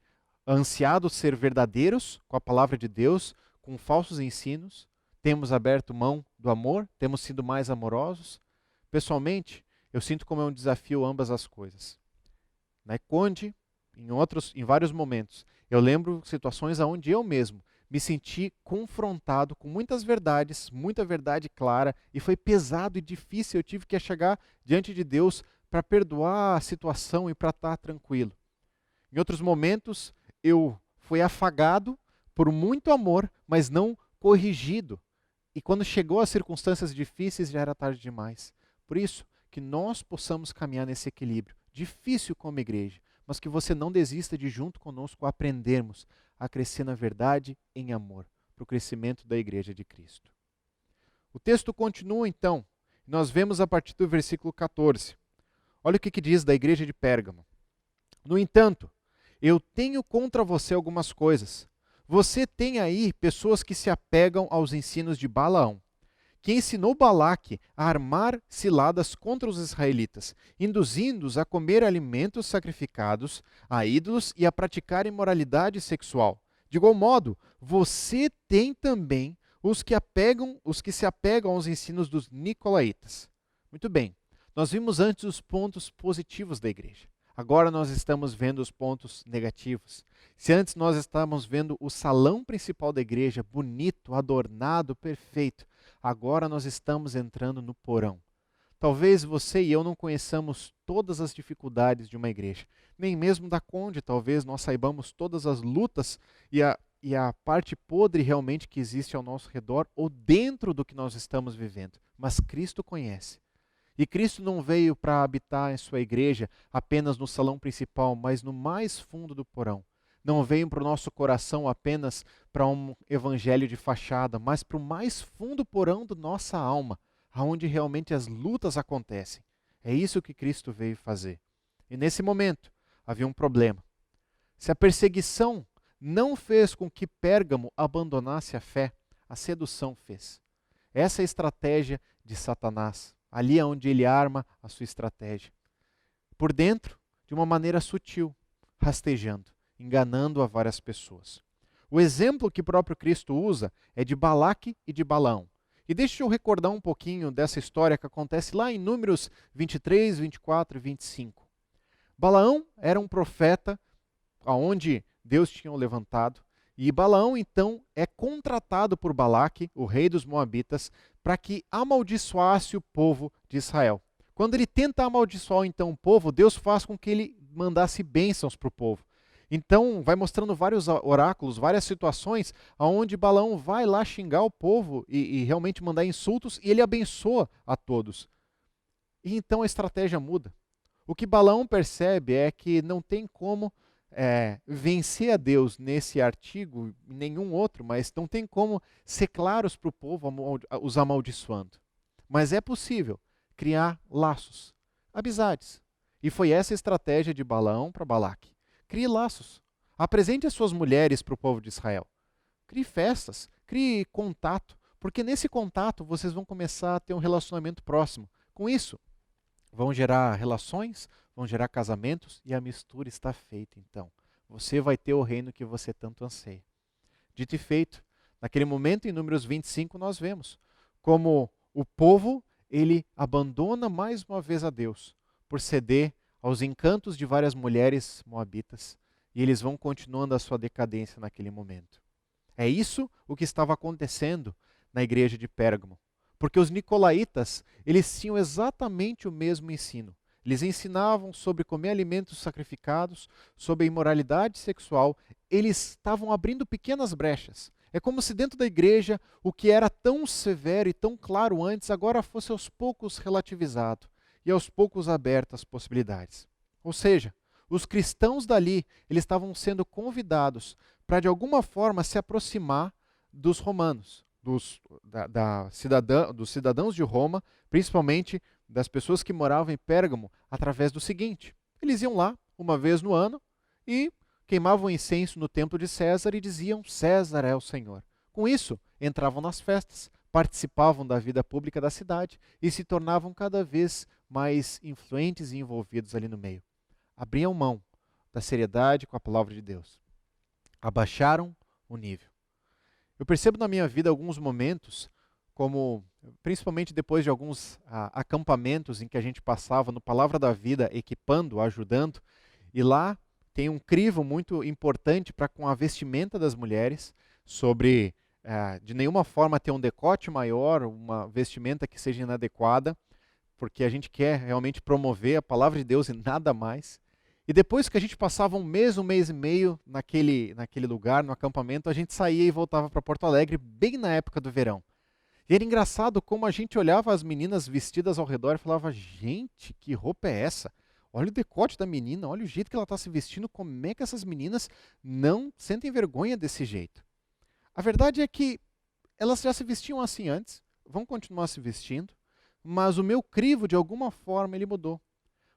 ansiado ser verdadeiros com a palavra de Deus, com falsos ensinos? Temos aberto mão do amor? Temos sido mais amorosos? Pessoalmente, eu sinto como é um desafio ambas as coisas. Na Conde, em vários momentos, eu lembro situações onde eu mesmo me senti confrontado com muitas verdades, muita verdade clara, e foi pesado e difícil. Eu tive que chegar diante de Deus para perdoar a situação e para estar tranquilo. Em outros momentos, eu fui afagado por muito amor, mas não corrigido. E quando chegou às circunstâncias difíceis, já era tarde demais. Por isso, que nós possamos caminhar nesse equilíbrio, difícil como igreja, mas que você não desista de junto conosco aprendermos a crescer na verdade em amor, para o crescimento da igreja de Cristo. O texto continua então, nós vemos a partir do versículo 14. Olha o que diz da igreja de Pérgamo. No entanto, eu tenho contra você algumas coisas. Você tem aí pessoas que se apegam aos ensinos de Balaão, que ensinou Balaque a armar ciladas contra os israelitas, induzindo-os a comer alimentos sacrificados a ídolos e a praticar imoralidade sexual. De igual modo, você tem também os que se apegam aos ensinos dos nicolaítas. Muito bem, nós vimos antes os pontos positivos da igreja. Agora nós estamos vendo os pontos negativos. Se antes nós estávamos vendo o salão principal da igreja, bonito, adornado, perfeito, agora nós estamos entrando no porão. Talvez você e eu não conheçamos todas as dificuldades de uma igreja, nem mesmo da Conde, talvez nós saibamos todas as lutas e a parte podre realmente que existe ao nosso redor ou dentro do que nós estamos vivendo. Mas Cristo conhece. E Cristo não veio para habitar em sua igreja apenas no salão principal, mas no mais fundo do porão. Não veio para o nosso coração apenas para um evangelho de fachada, mas para o mais fundo porão da nossa alma, aonde realmente as lutas acontecem. É isso que Cristo veio fazer. E nesse momento havia um problema. Se a perseguição não fez com que Pérgamo abandonasse a fé, a sedução fez. Essa é a estratégia de Satanás. Ali é onde ele arma a sua estratégia. Por dentro, de uma maneira sutil, rastejando, enganando a várias pessoas. O exemplo que o próprio Cristo usa é de Balaque e de Balaão. E deixa eu recordar um pouquinho dessa história que acontece lá em Números 23, 24 e 25. Balaão era um profeta aonde Deus tinha o levantado, e Balaão então é contratado por Balaque, o rei dos Moabitas, para que amaldiçoasse o povo de Israel. Quando ele tenta amaldiçoar então o povo, Deus faz com que ele mandasse bênçãos para o povo. Então vai mostrando vários oráculos, várias situações onde Balaão vai lá xingar o povo e realmente mandar insultos, e ele abençoa a todos. E então a estratégia muda. O que Balaão percebe é que não tem como vencer a Deus nesse artigo, nenhum outro, mas não tem como ser claros para o povo os amaldiçoando. Mas é possível criar laços, amizades. E foi essa a estratégia de Balaão para Balaque. Crie laços. Apresente as suas mulheres para o povo de Israel. Crie festas, crie contato, porque nesse contato vocês vão começar a ter um relacionamento próximo. Com isso, vão gerar relações, vão gerar casamentos e a mistura está feita então. Você vai ter o reino que você tanto anseia. Dito e feito, naquele momento em Números 25 nós vemos como o povo ele abandona mais uma vez a Deus por ceder aos encantos de várias mulheres moabitas e eles vão continuando a sua decadência naquele momento. É isso o que estava acontecendo na igreja de Pérgamo. Porque os nicolaítas, eles tinham exatamente o mesmo ensino. Eles ensinavam sobre comer alimentos sacrificados, sobre a imoralidade sexual. Eles estavam abrindo pequenas brechas. É como se dentro da igreja o que era tão severo e tão claro antes, agora fosse aos poucos relativizado e aos poucos aberto às possibilidades. Ou seja, os cristãos dali, eles estavam sendo convidados para de alguma forma se aproximar dos romanos. Dos cidadãos de Roma, principalmente das pessoas que moravam em Pérgamo, através do seguinte: eles iam lá uma vez no ano e queimavam incenso no templo de César e diziam: César é o Senhor. Com isso, entravam nas festas, participavam da vida pública da cidade e se tornavam cada vez mais influentes e envolvidos ali no meio. Abriam mão da seriedade com a palavra de Deus. Abaixaram o nível. Eu percebo na minha vida alguns momentos, como principalmente depois de alguns acampamentos em que a gente passava no Palavra da Vida, equipando, ajudando, e lá tem um crivo muito importante para com a vestimenta das mulheres, sobre de nenhuma forma ter um decote maior, uma vestimenta que seja inadequada, porque a gente quer realmente promover a palavra de Deus e nada mais. E depois que a gente passava um mês e meio naquele lugar, no acampamento, a gente saía e voltava para Porto Alegre bem na época do verão. E era engraçado como a gente olhava as meninas vestidas ao redor e falava, gente, que roupa é essa? Olha o decote da menina, olha o jeito que ela está se vestindo, como é que essas meninas não sentem vergonha desse jeito? A verdade é que elas já se vestiam assim antes, vão continuar se vestindo, mas o meu crivo, de alguma forma, ele mudou.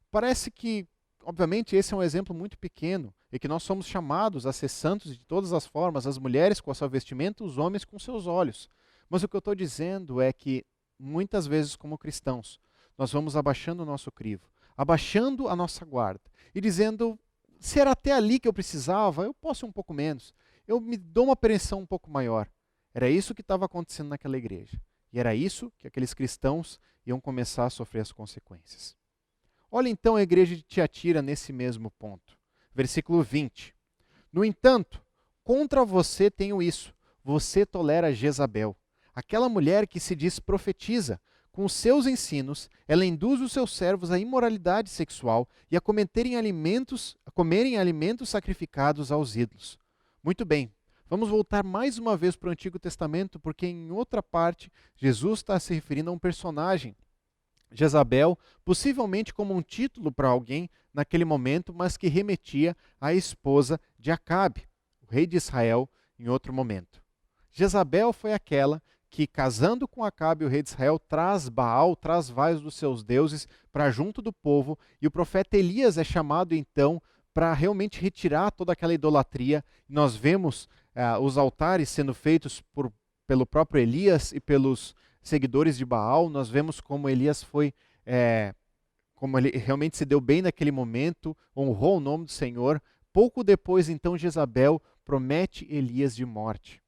Parece que, obviamente, esse é um exemplo muito pequeno, e que nós somos chamados a ser santos de todas as formas, as mulheres com a sua vestimenta, os homens com seus olhos. Mas o que eu estou dizendo é que, muitas vezes, como cristãos, nós vamos abaixando o nosso crivo, abaixando a nossa guarda e dizendo, se era até ali que eu precisava, eu posso ir um pouco menos, eu me dou uma apreensão um pouco maior. Era isso que estava acontecendo naquela igreja. E era isso que aqueles cristãos iam começar a sofrer as consequências. Olha então a igreja de Tiatira nesse mesmo ponto. Versículo 20. No entanto, contra você tenho isso, você tolera Jezabel, aquela mulher que se diz profetiza. Com os seus ensinos, ela induz os seus servos à imoralidade sexual e a comerem alimentos sacrificados aos ídolos. Muito bem, vamos voltar mais uma vez para o Antigo Testamento, porque em outra parte, Jesus está se referindo a um personagem, Jezabel, possivelmente como um título para alguém naquele momento, mas que remetia à esposa de Acabe, o rei de Israel, em outro momento. Jezabel foi aquela que, casando com Acabe, o rei de Israel, traz Baal, traz vários dos seus deuses para junto do povo, e o profeta Elias é chamado então para realmente retirar toda aquela idolatria. Nós vemos os altares sendo feitos pelo próprio Elias e pelos seguidores de Baal. Nós vemos como Elias foi, como ele realmente se deu bem naquele momento, honrou o nome do Senhor. Pouco depois, então, Jezabel promete Elias de morte.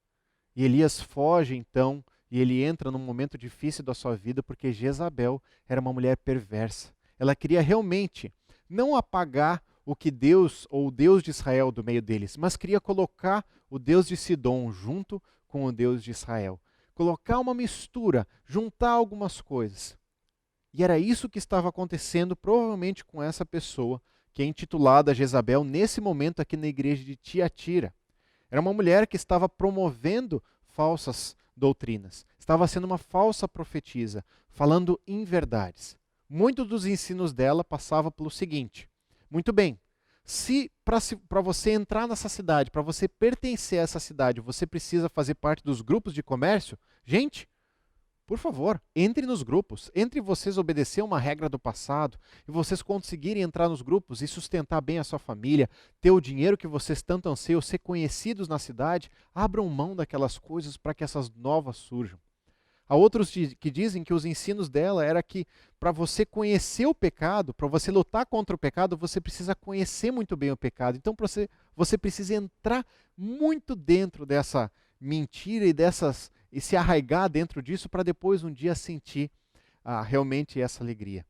E Elias foge, então, e ele entra num momento difícil da sua vida, porque Jezabel era uma mulher perversa. Ela queria realmente não apagar o que Deus, ou o Deus de Israel do meio deles, mas queria colocar o Deus de Sidom junto com o Deus de Israel. Colocar uma mistura, juntar algumas coisas. E era isso que estava acontecendo provavelmente com essa pessoa, que é intitulada Jezabel, nesse momento aqui na igreja de Tiatira. Era uma mulher que estava promovendo falsas doutrinas, estava sendo uma falsa profetisa, falando inverdades. Muitos dos ensinos dela passavam pelo seguinte: muito bem, se para você entrar nessa cidade, para você pertencer a essa cidade, você precisa fazer parte dos grupos de comércio, gente, por favor, entre nos grupos. Entre vocês obedecer uma regra do passado e vocês conseguirem entrar nos grupos e sustentar bem a sua família, ter o dinheiro que vocês tanto anseiam, ser conhecidos na cidade, abram mão daquelas coisas para que essas novas surjam. Há outros que dizem que os ensinos dela era que para você conhecer o pecado, para você lutar contra o pecado, você precisa conhecer muito bem o pecado. Então você precisa entrar muito dentro dessa mentira e se arraigar dentro disso para depois um dia sentir realmente essa alegria.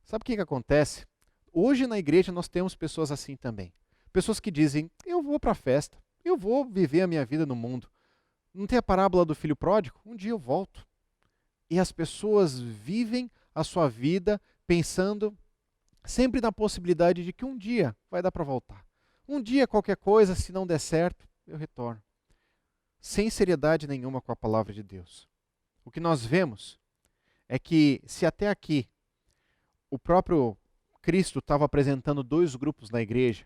Sabe o que acontece? Hoje na igreja nós temos pessoas assim também. Pessoas que dizem, eu vou para a festa, eu vou viver a minha vida no mundo. Não tem a parábola do filho pródigo? Um dia eu volto. E as pessoas vivem a sua vida pensando sempre na possibilidade de que um dia vai dar para voltar. Um dia qualquer coisa, se não der certo, eu retorno. Sem seriedade nenhuma com a palavra de Deus. O que nós vemos é que se até aqui o próprio Cristo estava apresentando dois grupos na igreja,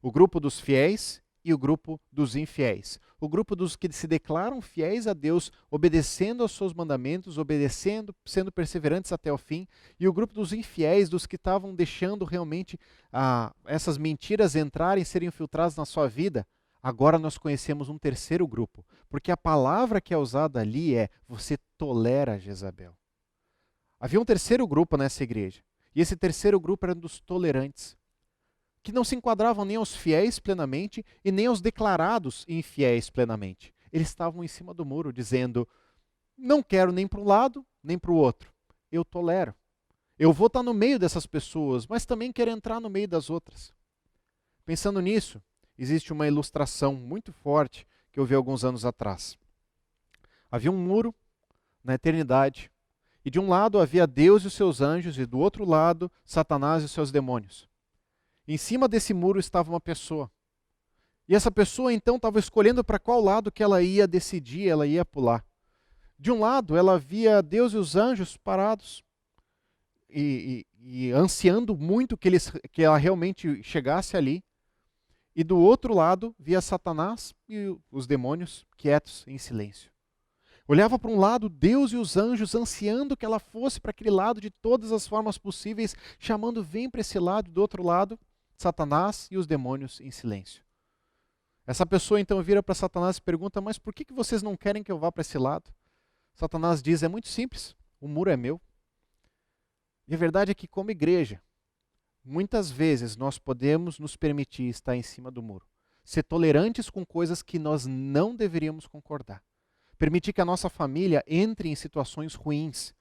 o grupo dos fiéis e o grupo dos infiéis. O grupo dos que se declaram fiéis a Deus, obedecendo aos seus mandamentos, obedecendo, sendo perseverantes até o fim, e o grupo dos infiéis, dos que estavam deixando realmente essas mentiras entrarem, serem infiltradas na sua vida. Agora nós conhecemos um terceiro grupo, porque a palavra que é usada ali é: você tolera Jezabel. Havia um terceiro grupo nessa igreja, e esse terceiro grupo era dos tolerantes, que não se enquadravam nem aos fiéis plenamente e nem aos declarados infiéis plenamente. Eles estavam em cima do muro dizendo: não quero nem para um lado, nem para o outro. Eu tolero. Eu vou estar no meio dessas pessoas, mas também quero entrar no meio das outras. Pensando nisso, existe uma ilustração muito forte que eu vi alguns anos atrás. Havia um muro na eternidade, e de um lado havia Deus e os seus anjos, e do outro lado, Satanás e os seus demônios. Em cima desse muro estava uma pessoa. E essa pessoa então estava escolhendo para qual lado que ela ia decidir, ela ia pular. De um lado, ela via Deus e os anjos parados e ansiando muito que ela realmente chegasse ali. E do outro lado, via Satanás e os demônios quietos, em silêncio. Olhava para um lado, Deus e os anjos ansiando que ela fosse para aquele lado de todas as formas possíveis, chamando: vem para esse lado. Do outro lado, Satanás e os demônios em silêncio. Essa pessoa então vira para Satanás e pergunta: mas por que vocês não querem que eu vá para esse lado? Satanás diz: é muito simples, o muro é meu. E a verdade é que, como igreja, muitas vezes nós podemos nos permitir estar em cima do muro, ser tolerantes com coisas que nós não deveríamos concordar, permitir que a nossa família entre em situações ruins,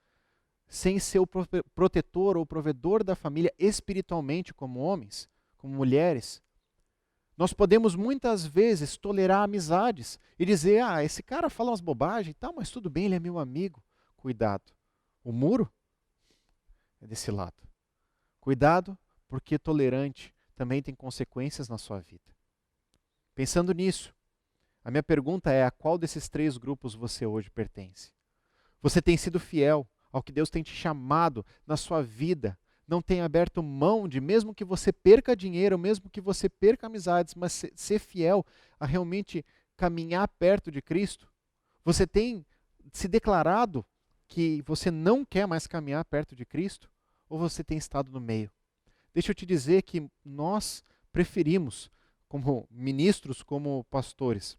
sem ser o protetor ou provedor da família espiritualmente, como homens, como mulheres. Nós podemos muitas vezes tolerar amizades e dizer: esse cara fala umas bobagens e tal, mas tudo bem, ele é meu amigo. Cuidado, o muro é desse lado. Cuidado, porque tolerante também tem consequências na sua vida. Pensando nisso, a minha pergunta é: a qual desses três grupos você hoje pertence? Você tem sido fiel ao que Deus tem te chamado na sua vida? Não tem aberto mão de, mesmo que você perca dinheiro, mesmo que você perca amizades, mas ser fiel a realmente caminhar perto de Cristo? Você tem se declarado que você não quer mais caminhar perto de Cristo? Ou você tem estado no meio? Deixa eu te dizer que nós preferimos, como ministros, como pastores,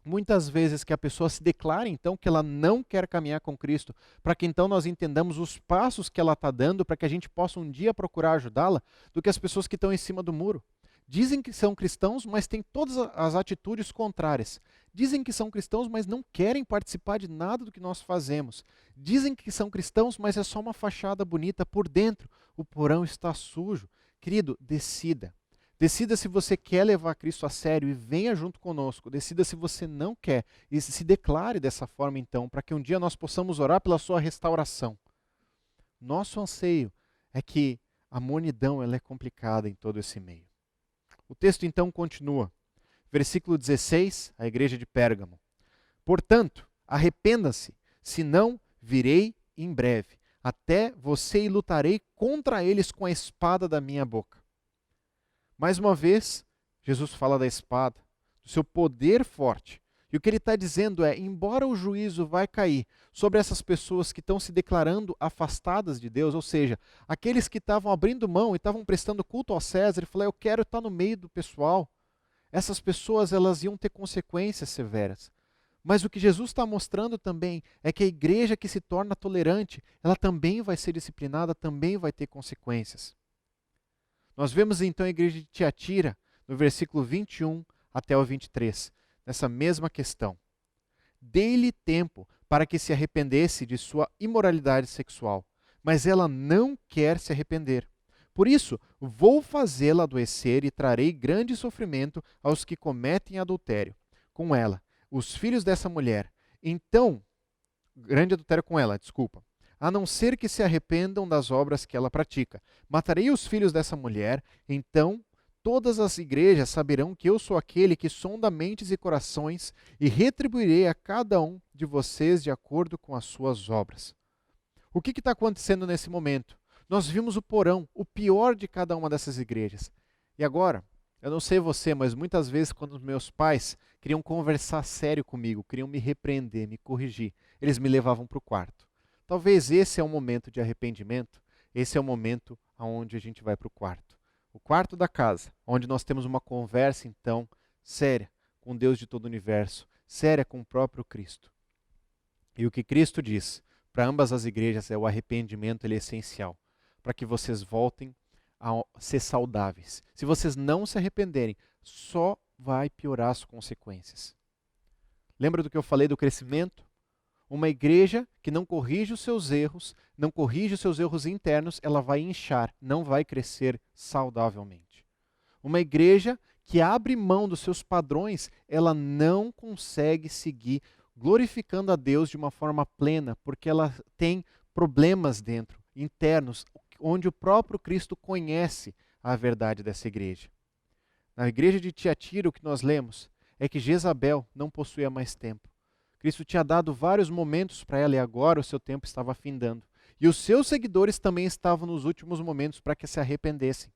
muitas vezes que a pessoa se declare então que ela não quer caminhar com Cristo, para que então nós entendamos os passos que ela está dando, para que a gente possa um dia procurar ajudá-la, do que as pessoas que estão em cima do muro. Dizem que são cristãos, mas têm todas as atitudes contrárias. Dizem que são cristãos, mas não querem participar de nada do que nós fazemos. Dizem que são cristãos, mas é só uma fachada bonita. Por dentro, o porão está sujo. Querido, decida. Decida se você quer levar Cristo a sério e venha junto conosco. Decida se você não quer e se declare dessa forma então, para que um dia nós possamos orar pela sua restauração. Nosso anseio é que a monidão ela é complicada em todo esse meio. O texto então continua. Versículo 16, a igreja de Pérgamo. Portanto, arrependa-se, senão virei em breve até você e lutarei contra eles com a espada da minha boca. Mais uma vez, Jesus fala da espada, do seu poder forte. E o que ele está dizendo é: embora o juízo vai cair sobre essas pessoas que estão se declarando afastadas de Deus, ou seja, aqueles que estavam abrindo mão e estavam prestando culto ao César, e falaram: eu quero estar no meio do pessoal. Essas pessoas elas iam ter consequências severas. Mas o que Jesus está mostrando também é que a igreja que se torna tolerante, ela também vai ser disciplinada, também vai ter consequências. Nós vemos então a igreja de Tiatira, no versículo 21 até o 23, nessa mesma questão. Dei-lhe tempo para que se arrependesse de sua imoralidade sexual, mas ela não quer se arrepender. Por isso, vou fazê-la adoecer e trarei grande sofrimento aos que cometem adultério com ela, os filhos dessa mulher. Então, grande adultério com ela, desculpa. A não ser que se arrependam das obras que ela pratica. Matarei os filhos dessa mulher, então todas as igrejas saberão que eu sou aquele que sonda mentes e corações e retribuirei a cada um de vocês de acordo com as suas obras. O que está acontecendo nesse momento? Nós vimos o porão, o pior de cada uma dessas igrejas. E agora, eu não sei você, mas muitas vezes quando meus pais queriam conversar sério comigo, queriam me repreender, me corrigir, eles me levavam para o quarto. Talvez esse é o momento de arrependimento, esse é o momento onde a gente vai para o quarto da casa, onde nós temos uma conversa então séria, com o Deus de todo o universo, séria com o próprio Cristo. E o que Cristo diz para ambas as igrejas é o arrependimento, ele é essencial, para que vocês voltem a ser saudáveis. Se vocês não se arrependerem, só vai piorar as consequências. Lembra do que eu falei do crescimento? Uma igreja que não corrige os seus erros, não corrige os seus erros internos, ela vai inchar, não vai crescer saudavelmente. Uma igreja que abre mão dos seus padrões, ela não consegue seguir glorificando a Deus de uma forma plena, porque ela tem problemas dentro, internos, onde o próprio Cristo conhece a verdade dessa igreja. Na igreja de Tiatira, o que nós lemos é que Jezabel não possuía mais tempo. Cristo tinha dado vários momentos para ela e agora o seu tempo estava findando. E os seus seguidores também estavam nos últimos momentos para que se arrependessem.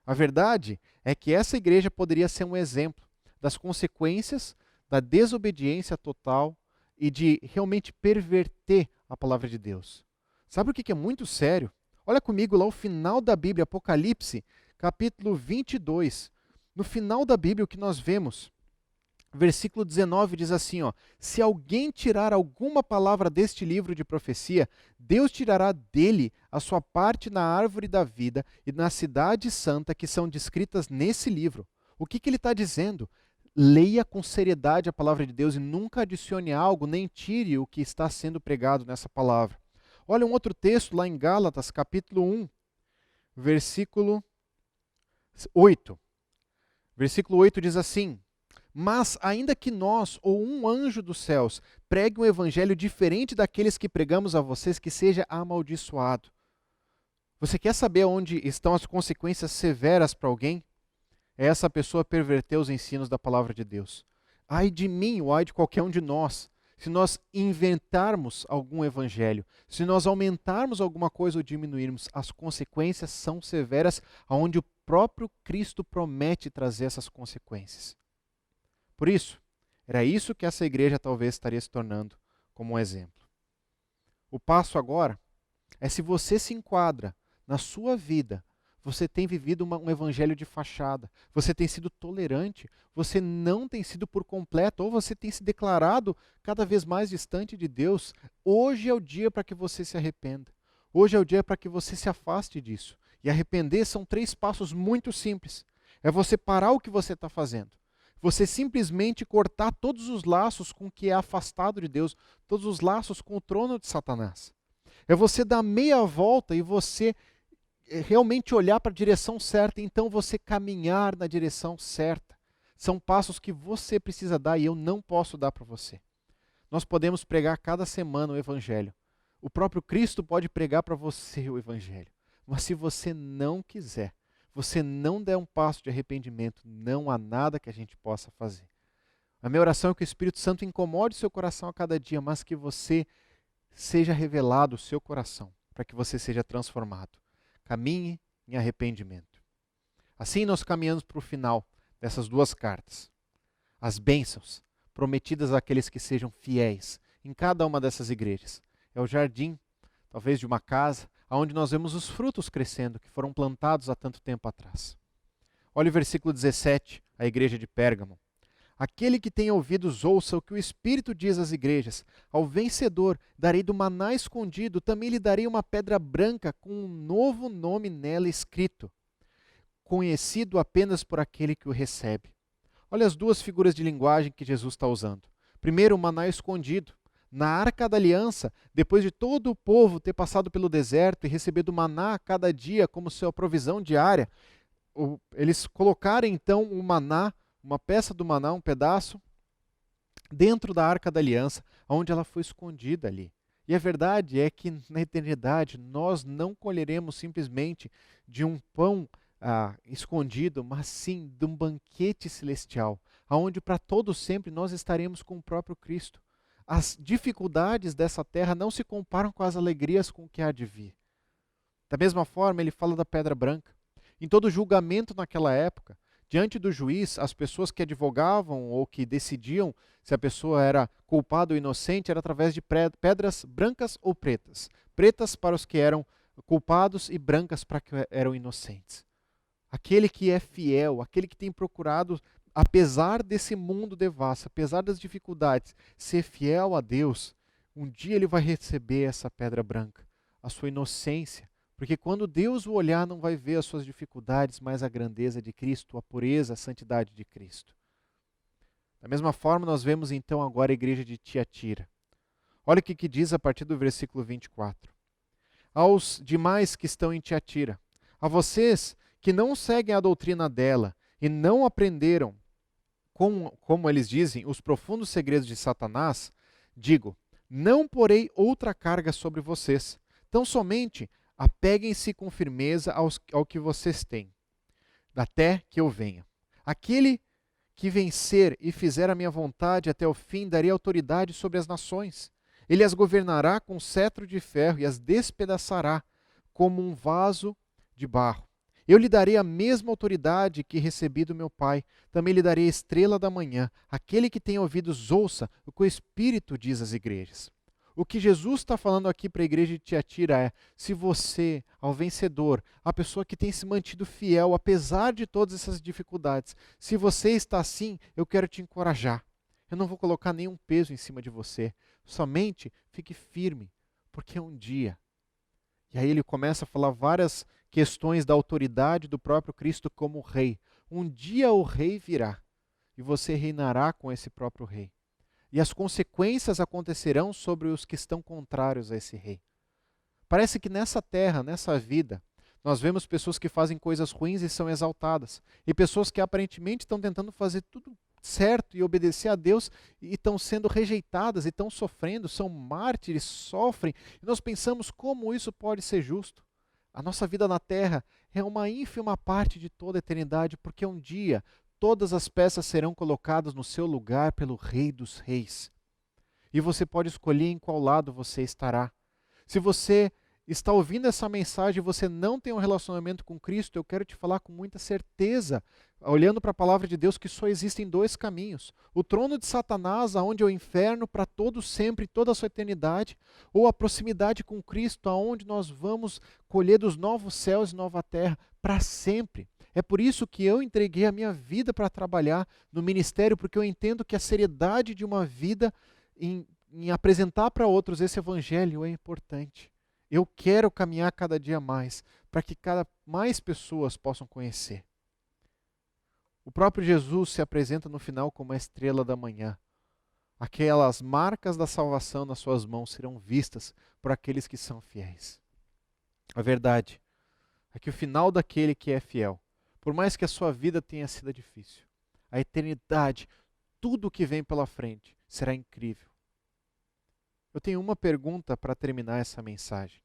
A verdade é que essa igreja poderia ser um exemplo das consequências da desobediência total e de realmente perverter a palavra de Deus. Sabe o que é muito sério? Olha comigo lá o final da Bíblia, Apocalipse, capítulo 22. No final da Bíblia, o que nós vemos? Versículo 19 diz assim, ó: se alguém tirar alguma palavra deste livro de profecia, Deus tirará dele a sua parte na árvore da vida e na cidade santa que são descritas nesse livro. O que ele está dizendo? Leia com seriedade a palavra de Deus e nunca adicione algo, nem tire o que está sendo pregado nessa palavra. Olha um outro texto lá em Gálatas, capítulo 1, versículo 8. Versículo 8 diz assim: mas ainda que nós ou um anjo dos céus pregue um evangelho diferente daqueles que pregamos a vocês, que seja amaldiçoado. Você quer saber onde estão as consequências severas para alguém? É essa pessoa perverter os ensinos da palavra de Deus. Ai de mim, ou ai de qualquer um de nós, se nós inventarmos algum evangelho, se nós aumentarmos alguma coisa ou diminuirmos, as consequências são severas, onde o próprio Cristo promete trazer essas consequências. Por isso, era isso que essa igreja talvez estaria se tornando como um exemplo. O passo agora é, se você se enquadra na sua vida, você tem vivido um evangelho de fachada, você tem sido tolerante, você não tem sido por completo, ou você tem se declarado cada vez mais distante de Deus, hoje é o dia para que você se arrependa. Hoje é o dia para que você se afaste disso. E arrepender são 3 passos muito simples. É você parar o que você está fazendo. Você simplesmente cortar todos os laços com o que é afastado de Deus, todos os laços com o trono de Satanás. É você dar meia volta e você realmente olhar para a direção certa, e então você caminhar na direção certa. São passos que você precisa dar e eu não posso dar para você. Nós podemos pregar cada semana o Evangelho. O próprio Cristo pode pregar para você o Evangelho. Mas se você não quiser, você não der um passo de arrependimento, não há nada que a gente possa fazer. A minha oração é que o Espírito Santo incomode o seu coração a cada dia, mas que você seja revelado o seu coração, para que você seja transformado. Caminhe em arrependimento. Assim nós caminhamos para o final dessas 2 cartas. As bênçãos prometidas àqueles que sejam fiéis em cada uma dessas igrejas. É o jardim, talvez de uma casa, onde nós vemos os frutos crescendo, que foram plantados há tanto tempo atrás. Olha o versículo 17, a igreja de Pérgamo. Aquele que tem ouvidos ouça o que o Espírito diz às igrejas. Ao vencedor darei do maná escondido, também lhe darei uma pedra branca com um novo nome nela escrito, conhecido apenas por aquele que o recebe. Olha as 2 figuras de linguagem que Jesus está usando. Primeiro, o maná escondido. Na Arca da Aliança, depois de todo o povo ter passado pelo deserto e recebido maná a cada dia como sua provisão diária, eles colocaram então o maná, uma peça do maná, um pedaço, dentro da Arca da Aliança, onde ela foi escondida ali. E a verdade é que na eternidade nós não colheremos simplesmente de um pão escondido, mas sim de um banquete celestial, onde para todo sempre nós estaremos com o próprio Cristo. As dificuldades dessa terra não se comparam com as alegrias com que há de vir. Da mesma forma, ele fala da pedra branca. Em todo julgamento naquela época, diante do juiz, as pessoas que advogavam ou que decidiam se a pessoa era culpada ou inocente era através de pedras brancas ou pretas. Pretas para os que eram culpados e brancas para os que eram inocentes. Aquele que é fiel, aquele que tem procurado apesar desse mundo devasso, apesar das dificuldades, ser fiel a Deus, um dia ele vai receber essa pedra branca, a sua inocência. Porque quando Deus o olhar, não vai ver as suas dificuldades, mas a grandeza de Cristo, a pureza, a santidade de Cristo. Da mesma forma, nós vemos então agora a igreja de Tiatira. Olha o que diz a partir do versículo 24. Aos demais que estão em Tiatira, a vocês que não seguem a doutrina dela e não aprenderam, como eles dizem, os profundos segredos de Satanás, digo, não porei outra carga sobre vocês, tão somente apeguem-se com firmeza ao que vocês têm, até que eu venha. Aquele que vencer e fizer a minha vontade até o fim, darei autoridade sobre as nações. Ele as governará com cetro de ferro e as despedaçará como um vaso de barro. Eu lhe darei a mesma autoridade que recebi do meu Pai. Também lhe darei a estrela da manhã. Aquele que tem ouvidos, ouça o que o Espírito diz às igrejas. O que Jesus está falando aqui para a igreja de Tiatira é: se você, ao vencedor, a pessoa que tem se mantido fiel, apesar de todas essas dificuldades, se você está assim, eu quero te encorajar. Eu não vou colocar nenhum peso em cima de você. Somente fique firme, porque um dia... E aí ele começa a falar várias questões da autoridade do próprio Cristo como rei. Um dia o rei virá e você reinará com esse próprio rei. E as consequências acontecerão sobre os que estão contrários a esse rei. Parece que nessa terra, nessa vida, nós vemos pessoas que fazem coisas ruins e são exaltadas. E pessoas que aparentemente estão tentando fazer tudo certo e obedecer a Deus e estão sendo rejeitadas e estão sofrendo, são mártires, sofrem. E nós pensamos como isso pode ser justo. A nossa vida na terra é uma ínfima parte de toda a eternidade, porque um dia todas as peças serão colocadas no seu lugar pelo Rei dos Reis. E você pode escolher em qual lado você estará. Se você está ouvindo essa mensagem e você não tem um relacionamento com Cristo, eu quero te falar com muita certeza, olhando para a palavra de Deus, que só existem dois caminhos. O trono de Satanás, aonde é o inferno para todo sempre, toda a sua eternidade, ou a proximidade com Cristo, aonde nós vamos colher dos novos céus e nova terra para sempre. É por isso que eu entreguei a minha vida para trabalhar no ministério, porque eu entendo que a seriedade de uma vida em apresentar para outros esse evangelho é importante. Eu quero caminhar cada dia mais, para que mais pessoas possam conhecer. O próprio Jesus se apresenta no final como a estrela da manhã. Aquelas marcas da salvação nas suas mãos serão vistas por aqueles que são fiéis. A verdade é que o final daquele que é fiel, por mais que a sua vida tenha sido difícil, a eternidade, tudo o que vem pela frente, será incrível. Eu tenho uma pergunta para terminar essa mensagem.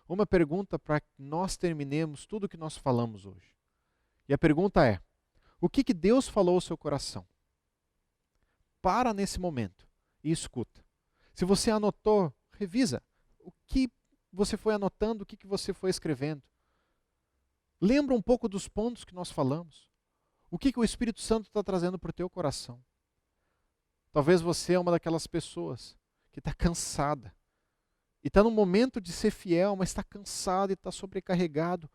Uma pergunta para que nós terminemos tudo o que nós falamos hoje. E a pergunta é: o que Deus falou ao seu coração? Para nesse momento e escuta. Se você anotou, revisa o que você foi anotando, o que você foi escrevendo. Lembra um pouco dos pontos que nós falamos. O que o Espírito Santo está trazendo para o teu coração. Talvez você é uma daquelas pessoas que está cansada. E está no momento de ser fiel, mas está cansado e está sobrecarregado.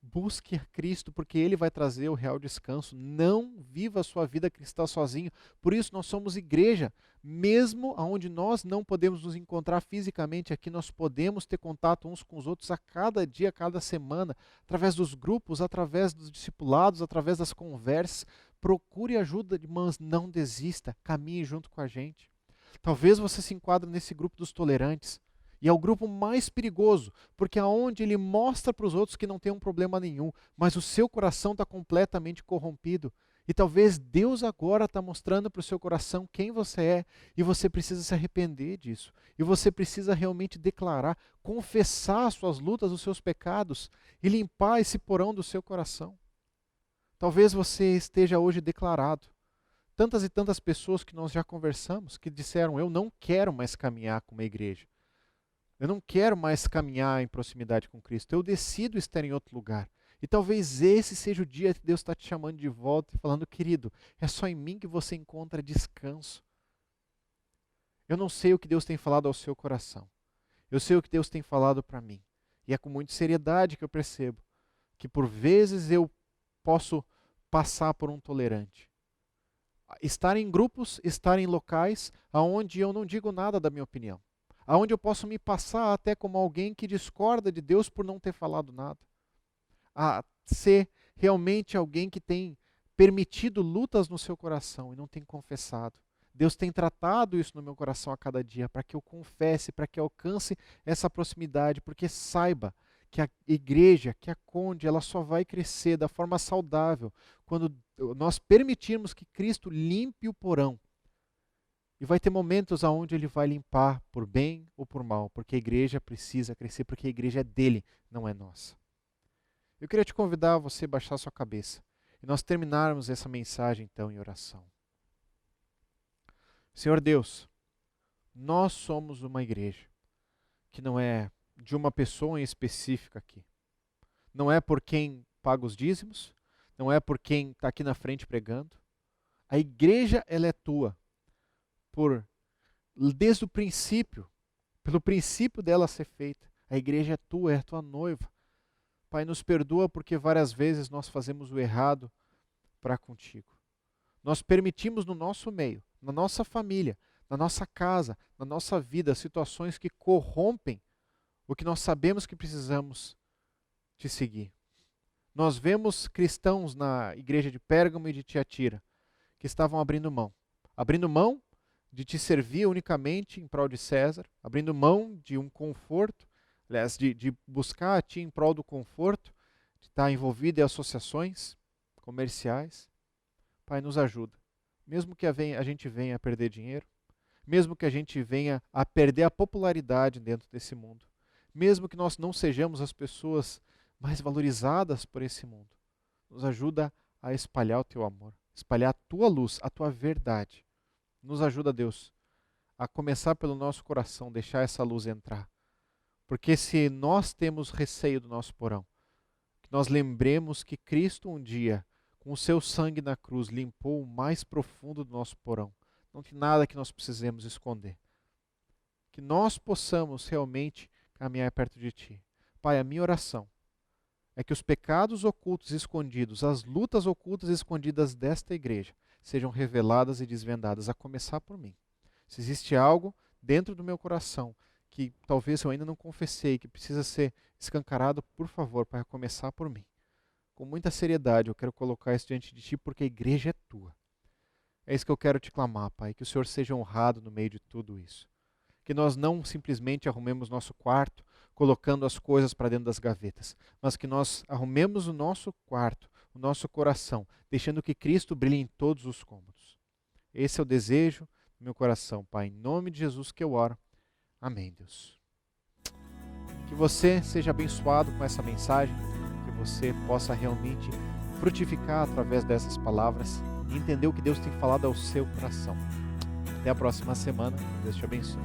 Busque a Cristo, porque Ele vai trazer o real descanso. Não viva a sua vida cristã sozinho. Por isso nós somos igreja. Mesmo onde nós não podemos nos encontrar fisicamente aqui, nós podemos ter contato uns com os outros a cada dia, a cada semana, através dos grupos, através dos discipulados, através das conversas. Procure ajuda, mas não desista. Caminhe junto com a gente. Talvez você se enquadre nesse grupo dos tolerantes. E é o grupo mais perigoso, porque é onde ele mostra para os outros que não tem um problema nenhum, mas o seu coração está completamente corrompido. E talvez Deus agora está mostrando para o seu coração quem você é, e você precisa se arrepender disso. E você precisa realmente declarar, confessar as suas lutas, os seus pecados, e limpar esse porão do seu coração. Talvez você esteja hoje declarado. Tantas e tantas pessoas que nós já conversamos, que disseram: eu não quero mais caminhar com uma igreja. Eu não quero mais caminhar em proximidade com Cristo. Eu decido estar em outro lugar. E talvez esse seja o dia que Deus está te chamando de volta e falando: querido, é só em mim que você encontra descanso. Eu não sei o que Deus tem falado ao seu coração. Eu sei o que Deus tem falado para mim. E é com muita seriedade que eu percebo que por vezes eu posso passar por um tolerante. Estar em grupos, estar em locais onde eu não digo nada da minha opinião. Onde eu posso me passar até como alguém que discorda de Deus por não ter falado nada. A ser realmente alguém que tem permitido lutas no seu coração e não tem confessado. Deus tem tratado isso no meu coração a cada dia, para que eu confesse, para que eu alcance essa proximidade, porque saiba que a igreja, que a Conde, ela só vai crescer da forma saudável quando nós permitirmos que Cristo limpe o porão. E vai ter momentos onde Ele vai limpar por bem ou por mal, porque a igreja precisa crescer, porque a igreja é dele, não é nossa. Eu queria te convidar a você baixar sua cabeça e nós terminarmos essa mensagem então em oração. Senhor Deus, nós somos uma igreja que não é de uma pessoa em específica aqui. Não é por quem paga os dízimos, não é por quem está aqui na frente pregando. A igreja, ela é tua, desde o princípio, pelo princípio dela ser feita. A igreja é tua, é a tua noiva. Pai, nos perdoa porque várias vezes nós fazemos o errado para contigo. Nós permitimos no nosso meio, na nossa família, na nossa casa, na nossa vida, situações que corrompem o que nós sabemos que precisamos te seguir. Nós vemos cristãos na igreja de Pérgamo e de Tiatira que estavam abrindo mão de te servir unicamente em prol de César, abrindo mão de um conforto, aliás, de buscar a ti em prol do conforto, de estar envolvido em associações comerciais. Pai, nos ajuda. Mesmo que a gente venha a perder dinheiro, mesmo que a gente venha a perder a popularidade dentro desse mundo, mesmo que nós não sejamos as pessoas mais valorizadas por esse mundo, nos ajuda a espalhar o teu amor, espalhar a tua luz, a tua verdade. Nos ajuda, Deus, a começar pelo nosso coração, deixar essa luz entrar. Porque se nós temos receio do nosso porão, que nós lembremos que Cristo um dia, com o seu sangue na cruz, limpou o mais profundo do nosso porão. Não tem nada que nós precisemos esconder. Que nós possamos realmente caminhar perto de ti. Pai, a minha oração é que os pecados ocultos e escondidos, as lutas ocultas e escondidas desta igreja, sejam reveladas e desvendadas, a começar por mim. Se existe algo dentro do meu coração que talvez eu ainda não confessei, que precisa ser escancarado, por favor, Pai, a começar por mim. Com muita seriedade eu quero colocar isso diante de ti, porque a igreja é tua. É isso que eu quero te clamar, Pai, que o Senhor seja honrado no meio de tudo isso. Que nós não simplesmente arrumemos nosso quarto, colocando as coisas para dentro das gavetas, mas que nós arrumemos o nosso quarto, o nosso coração, deixando que Cristo brilhe em todos os cômodos. Esse é o desejo do meu coração, Pai, em nome de Jesus que eu oro. Amém, Deus. Que você seja abençoado com essa mensagem, que você possa realmente frutificar através dessas palavras e entender o que Deus tem falado ao seu coração. Até a próxima semana. Deus te abençoe.